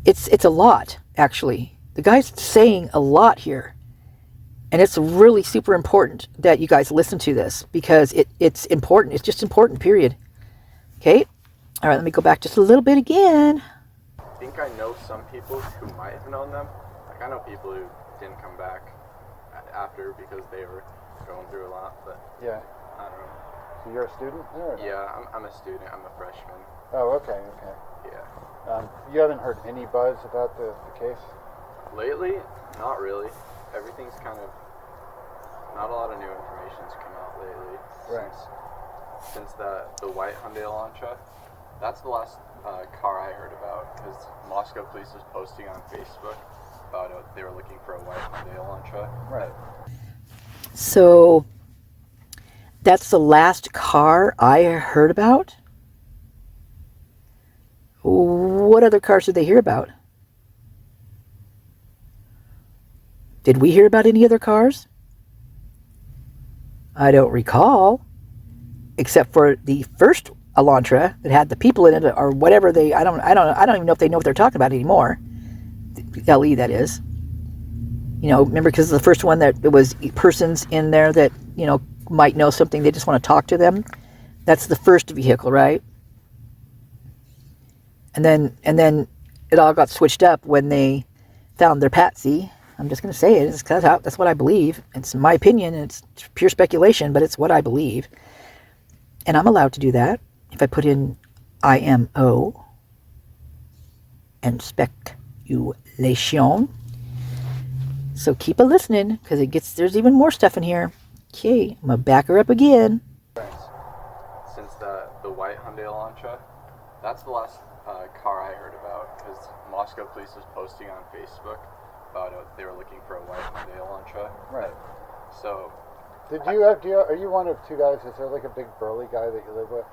it's a lot, actually. The guy's saying a lot here. And it's really super important that you guys listen to this, because it's important. It's just important, period. Okay? All right, let me go back just a little bit again. I think I know some people who might have known them. Like I know people who didn't come back after because they were going through a lot, but Yeah. I don't know. So you're a student there? Or not? Yeah, I'm a student. I'm a freshman. Oh, okay. Yeah. You haven't heard any buzz about the case? Lately, not really. Everything's kind of, not a lot of new information's come out lately. Right. Since the white Hyundai Elantra. That's the last car I heard about, because Moscow police was posting on Facebook about they were looking for a white Hyundai Elantra. Right. So that's the last car I heard about? What other cars did they hear about? Did we hear about any other cars? I don't recall, except for the first Elantra that had the people in it, or whatever I don't even know if they know what they're talking about anymore. The LE, that is. Remember, because the first one that there was persons in there that, might know something, they just want to talk to them. That's the first vehicle, right? And then it all got switched up when they found their patsy. I'm just going to say it. That's what I believe. It's my opinion. It's pure speculation, but it's what I believe. And I'm allowed to do that if I put in IMO and speculation. So keep a listening, because there's even more stuff in here. Okay, I'm gonna back her up again. Since the white Hyundai Elantra, that's the last car I heard about, because Moscow police was posting on Facebook about they were looking for a white Hyundai Elantra. Right. So, Are you one of two guys? Is there like a big burly guy that you live with?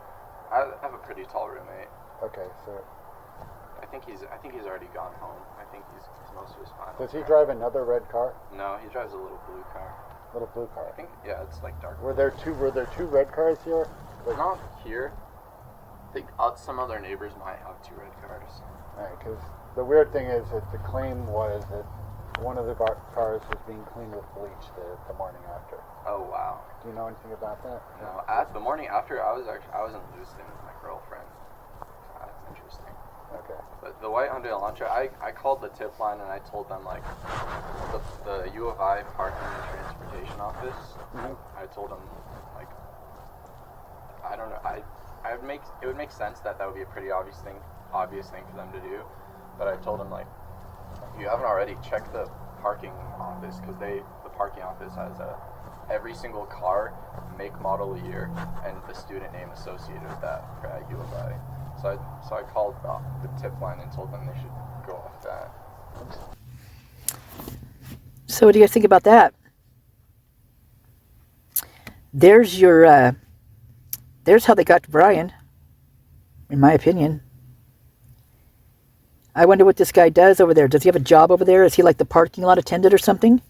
I have a pretty tall roommate. Okay, so I think he's already gone home. I think he's most of his final. does he drive another red car? No, he drives a little blue car. Little blue car. I think it's like dark. Were there two red cars here? Like, Not here. I think some other neighbors might have two red cars. right, because the weird thing is that the claim was that one of the cars was being cleaned with bleach the morning after. Oh wow. Do you know anything about that? No, the morning after I was in Lewiston with my girlfriend. That's interesting. Okay. But the white Hyundai Elantra, I called the tip line and I told them like the U of I parking and transportation office. Mhm. I told them like I don't know. It would make sense that would be a pretty obvious thing for them to do. But I told them like, if you haven't already, check the parking office, because the parking office has every single car, make, model, year, and the student name associated with that for at U of I. So I called the tip line and told them they should go off that. So what do you guys think about that? There's your, there's how they got to Brian, in my opinion. I wonder what this guy does over there. Does he have a job over there? Is he like the parking lot attendant or something?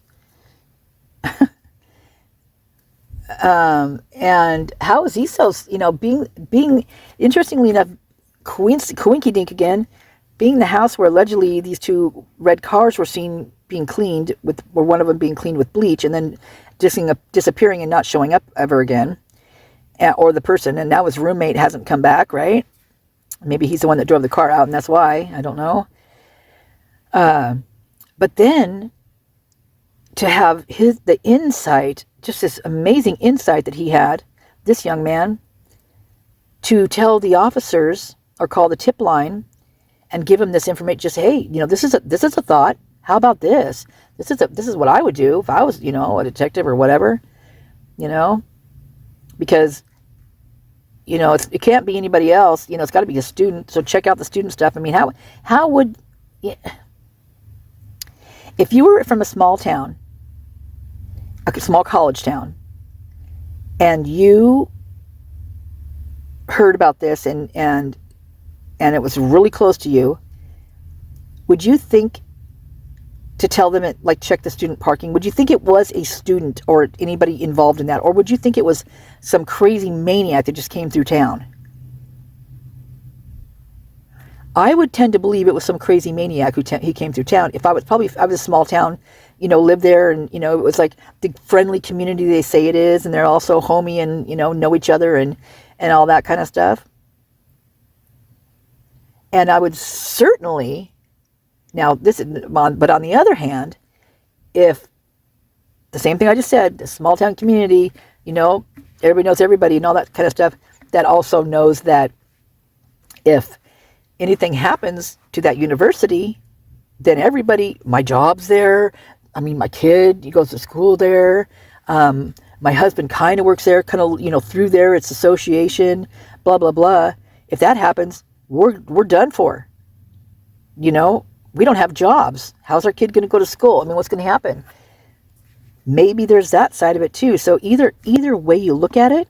And how is he so, being interestingly enough, coinky dink again, being the house where allegedly these two red cars were seen being cleaned or one of them being cleaned with bleach and then disappearing and not showing up ever again, or the person, and now his roommate hasn't come back, right? Maybe he's the one that drove the car out and that's why, I don't know. But then to have the insight, just this amazing insight that he had, this young man, to tell the officers or call the tip line and give him this information, just, hey, this is a thought. How about this? This is what I would do if I was, a detective or whatever, because, it can't be anybody else. It's got to be a student. So check out the student stuff. I mean, how would, if you were from a small town, a small college town, and you heard about this and it was really close to you, would you think to tell them check the student parking? Would you think it was a student or anybody involved in that? Or would you think it was some crazy maniac that just came through town? I would tend to believe it was some crazy maniac he came through town. If I was a small town, lived there, and it was like the friendly community they say it is, and they're also homey and know each other and all that kind of stuff. And I would certainly, but on the other hand, if the same thing I just said, the small town community, everybody knows everybody and all that kind of stuff, that also knows that if anything happens to that university, then everybody, my job's there. I mean, my kid, he goes to school there. My husband kind of works there, through there, it's association, blah, blah, blah. If that happens, we're done for. We don't have jobs. How's our kid going to go to school? I mean, what's going to happen? Maybe there's that side of it too. So either way you look at it,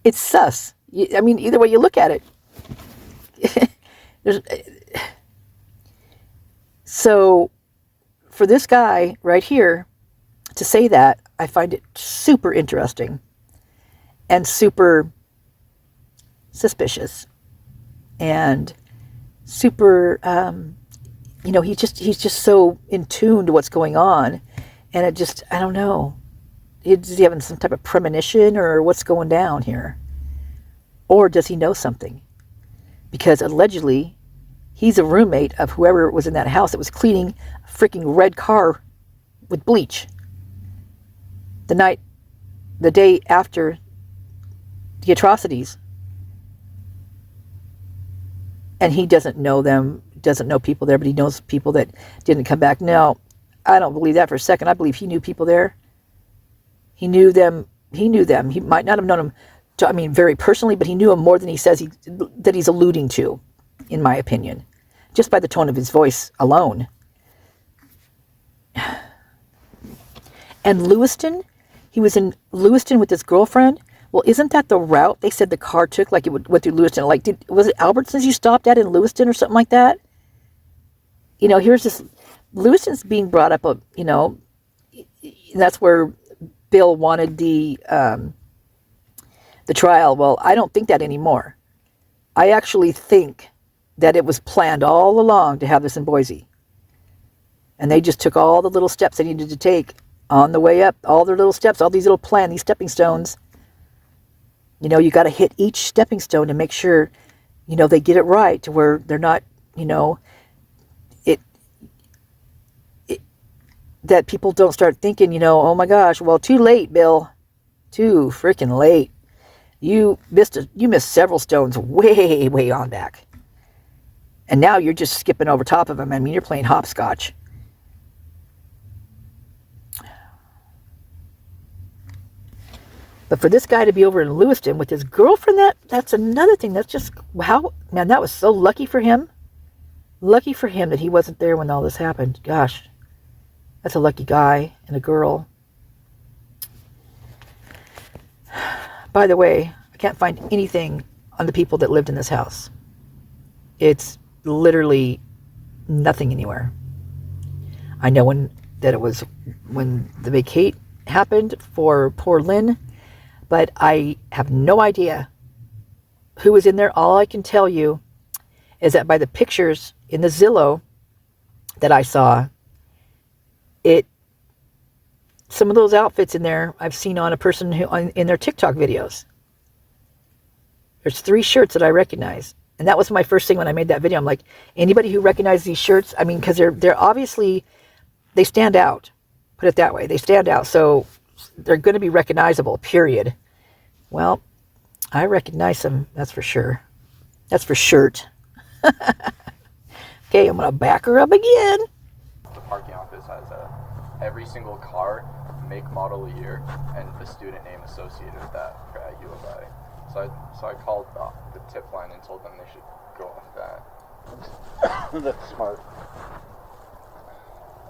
it's sus. I mean, either way you look at it. So for this guy right here to say that, I find it super interesting and super suspicious and super, he's just so in tune to what's going on. And it just, I don't know. Is he having some type of premonition or what's going down here? Or does he know something? Because allegedly, he's a roommate of whoever was in that house that was cleaning a freaking red car with bleach the day after the atrocities. And he doesn't know them, doesn't know people there, but he knows people that didn't come back. No, I don't believe that for a second. I believe he knew people there. He knew them. He might not have known them, very personally, but he knew them more than he says that he's alluding to, in my opinion, just by the tone of his voice alone. And Lewiston, he was in Lewiston with his girlfriend. Well, isn't that the route they said the car took? Like it went through Lewiston. Like, was it Albertsons you stopped at in Lewiston or something like that? Here's this, Lewiston's being brought up, that's where Bill wanted the trial. Well, I don't think that anymore. I actually think that it was planned all along to have this in Boise. And they just took all the little steps they needed to take on the way up, all their little steps, all these little these stepping stones. You got to hit each stepping stone to make sure, they get it right to where they're not, that people don't start thinking, oh my gosh, well, too late, Bill. Too freaking late. You missed several stones way, way on back. And now you're just skipping over top of them. You're playing hopscotch. But for this guy to be over in Lewiston with his girlfriend, that's another thing. That's just, wow, man, that was so lucky for him. Lucky for him that he wasn't there when all this happened. Gosh, that's a lucky guy and a girl. By the way, I can't find anything on the people that lived in this house. It's literally nothing anywhere. I know when the vacate happened for poor Lynn, but I have no idea who was in there. All I can tell you is that by the pictures in the Zillow that I saw, some of those outfits in there I've seen on a person in their TikTok videos. There's 3 shirts that I recognize. And that was my first thing when I made that video. I'm like, anybody who recognizes these shirts, because they're obviously, they stand out. Put it that way. They stand out. So they're going to be recognizable, period. Well, I recognize them, that's for sure. That's for shirt. Okay, I'm going to back her up again. The parking office has every single car, make, model, year, and the student name associated with that at U of I. So I called the tip line and told them they should go off that. That's smart.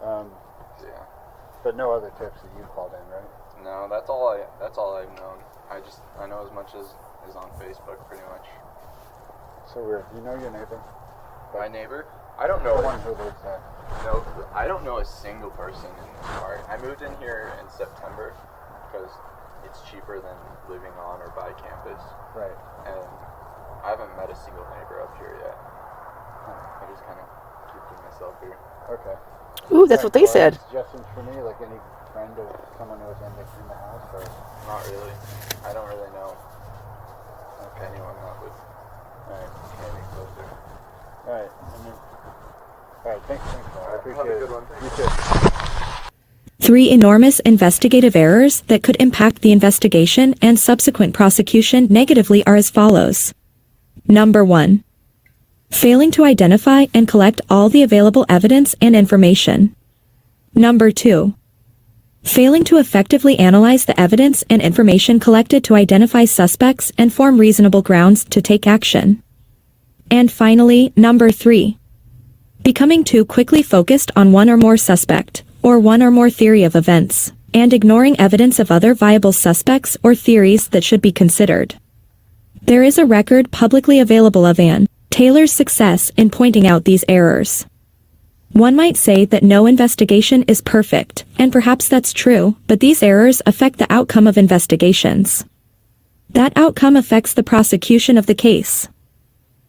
Yeah. But no other tips that you called in, right? No, that's all I've known. I know as much as is on Facebook, pretty much. So weird. You know your neighbor? My neighbor? I don't know. The one who lives there. No, I don't know a single person in this part. I moved in here in September because it's cheaper than living on or by campus. Right. And I haven't met a single neighbor up here yet. I just kind of keep to myself here. Okay. Ooh, that's what they said. Suggestions for me, like any friend of someone who was in the house, or Not really. I don't really know anyone that would get me closer. all right. All right. Thanks. I appreciate Have a it. good one. You too. 3 enormous investigative errors that could impact the investigation and subsequent prosecution negatively are as follows. Number 1. Failing to identify and collect all the available evidence and information. Number 2. Failing to effectively analyze the evidence and information collected to identify suspects and form reasonable grounds to take action. And finally, number 3. Becoming too quickly focused on one or more suspect, or one or more theory of events, and ignoring evidence of other viable suspects or theories that should be considered. There is a record publicly available of Ann Taylor's success in pointing out these errors. One might say that no investigation is perfect, and perhaps that's true, but these errors affect the outcome of investigations. That outcome affects the prosecution of the case.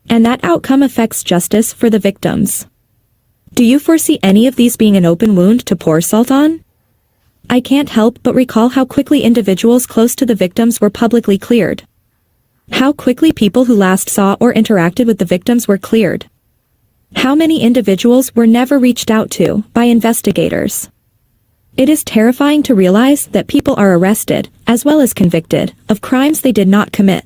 And that outcome affects justice for the victims. Do you foresee any of these being an open wound to pour salt on? I can't help but recall how quickly individuals close to the victims were publicly cleared. How quickly people who last saw or interacted with the victims were cleared. How many individuals were never reached out to by investigators. It is terrifying to realize that people are arrested, as well as convicted, of crimes they did not commit.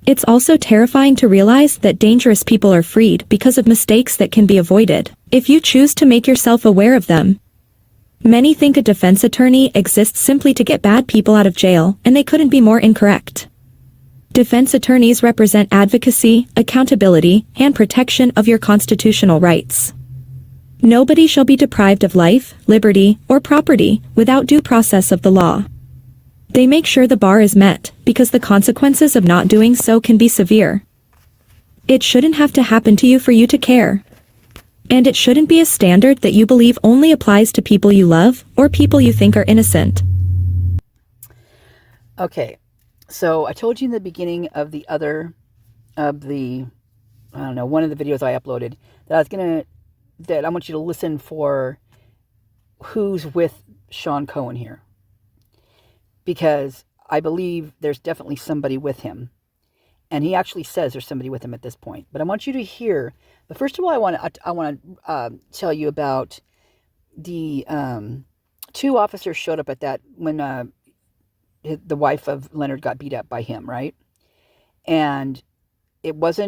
It's also terrifying to realize that dangerous people are freed because of mistakes that can be avoided, if you choose to make yourself aware of them. Many think a defense attorney exists simply to get bad people out of jail, and they couldn't be more incorrect. Defense attorneys represent advocacy, accountability, and protection of your constitutional rights. Nobody shall be deprived of life, liberty, or property without due process of the law. They make sure the bar is met, because the consequences of not doing so can be severe. It shouldn't have to happen to you for you to care. And it shouldn't be a standard that you believe only applies to people you love or people you think are innocent. Okay, so I told you in the beginning of one of the videos I uploaded that I want you to listen for who's with Sean Cohen here. Because I believe there's definitely somebody with him. And he actually says there's somebody with him at this point. But I want you to hear. But first of all, I want to tell you about the two officers showed up at that when the wife of Leonard got beat up by him, right? And it was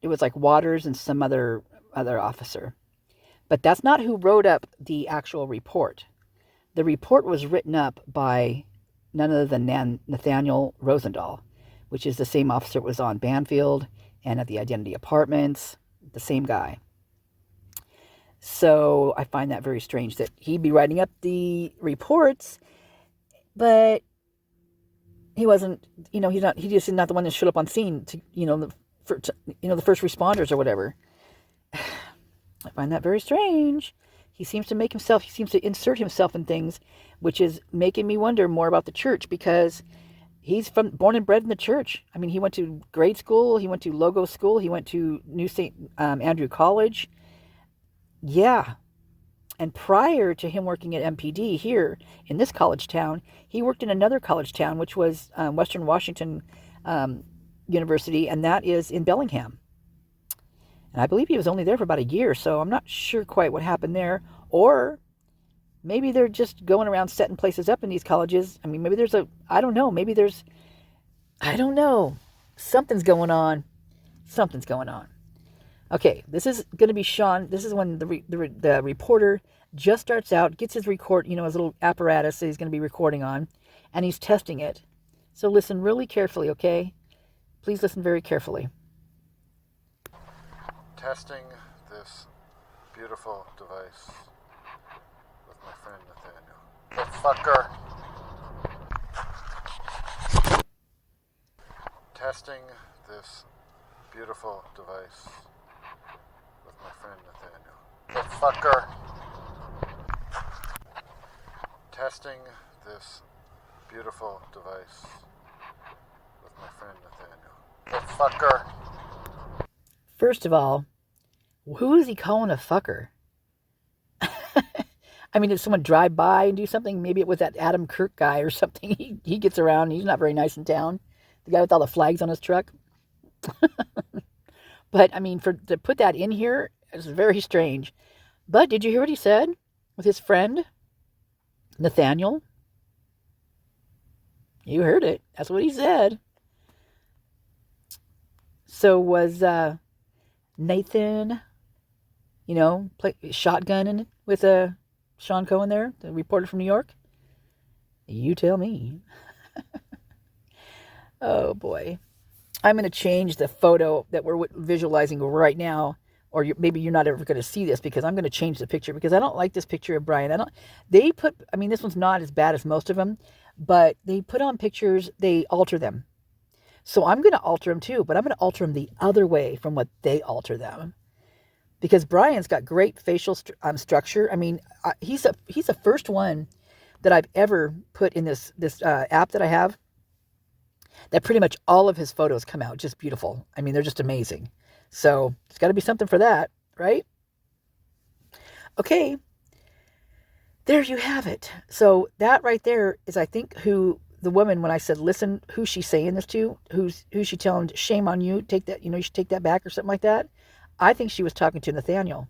like Waters and some other officer. But that's not who wrote up the actual report. The report was written up by none other than Nathaniel Rosendahl, which is the same officer that was on Banfield and at the Identity Apartments, the same guy. So I find that very strange that he'd be writing up the reports, but he wasn't, he's just not the one that showed up on scene to, the first responders or whatever. I find that very strange. He seems to insert himself in things, which is making me wonder more about the church, because he's born and bred in the church. I mean, he went to grade school, he went to Logo School, he went to New St. Andrew College. Yeah. And prior to him working at MPD here in this college town, he worked in another college town, which was Western Washington University, and that is in Bellingham. And I believe he was only there for about a year, so I'm not sure quite what happened there. Or maybe they're just going around setting places up in these colleges. I mean, maybe I don't know. Something's going on. Okay, this is going to be Sean. This is when the reporter just starts out, gets his his little apparatus that he's going to be recording on, and he's testing it. So listen really carefully, okay? Please listen very carefully. Testing this beautiful device with my friend Nathaniel. The fucker. Testing this beautiful device with my friend Nathaniel. The fucker. Testing this beautiful device with my friend Nathaniel. The fucker. First of all, who is he calling a fucker? I mean, did someone drive by and do something? Maybe it was that Adam Kirk guy or something. He gets around. He's not very nice in town. The guy with all the flags on his truck. But, I mean, to put that in here is very strange. But did you hear what he said with his friend, Nathaniel? You heard it. That's what he said. So was Nathan, shotgunning with Sean Cohen there, the reporter from New York? You tell me. Oh, boy. I'm going to change the photo that we're visualizing right now, or maybe you're not ever going to see this, because I'm going to change the picture, because I don't like this picture of Brian. This one's not as bad as most of them, but they put on pictures, they alter them. So I'm going to alter them too, but I'm going to alter them the other way from what they alter them. Because Brian's got great facial structure. I mean, he's the first one that I've ever put in this app that I have, that pretty much all of his photos come out just beautiful. I mean, they're just amazing. So it's got to be something for that, right? Okay, there you have it. So that right there is, I think, who the woman, when I said, listen, who's she saying this to? Who's she telling, shame on you, take that, you should take that back or something like that? I think she was talking to Nathaniel,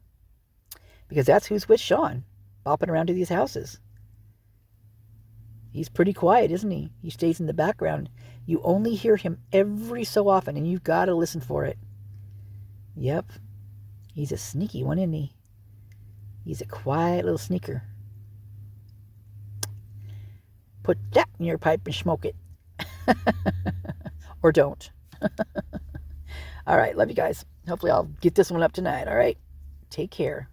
because that's who's with Sean, bopping around to these houses. He's pretty quiet, isn't he? He stays in the background. You only hear him every so often, and you've got to listen for it. Yep. He's a sneaky one, isn't he? He's a quiet little sneaker. Put that in your pipe and smoke it. Or don't. All right, love you guys. Hopefully I'll get this one up tonight, all right? Take care.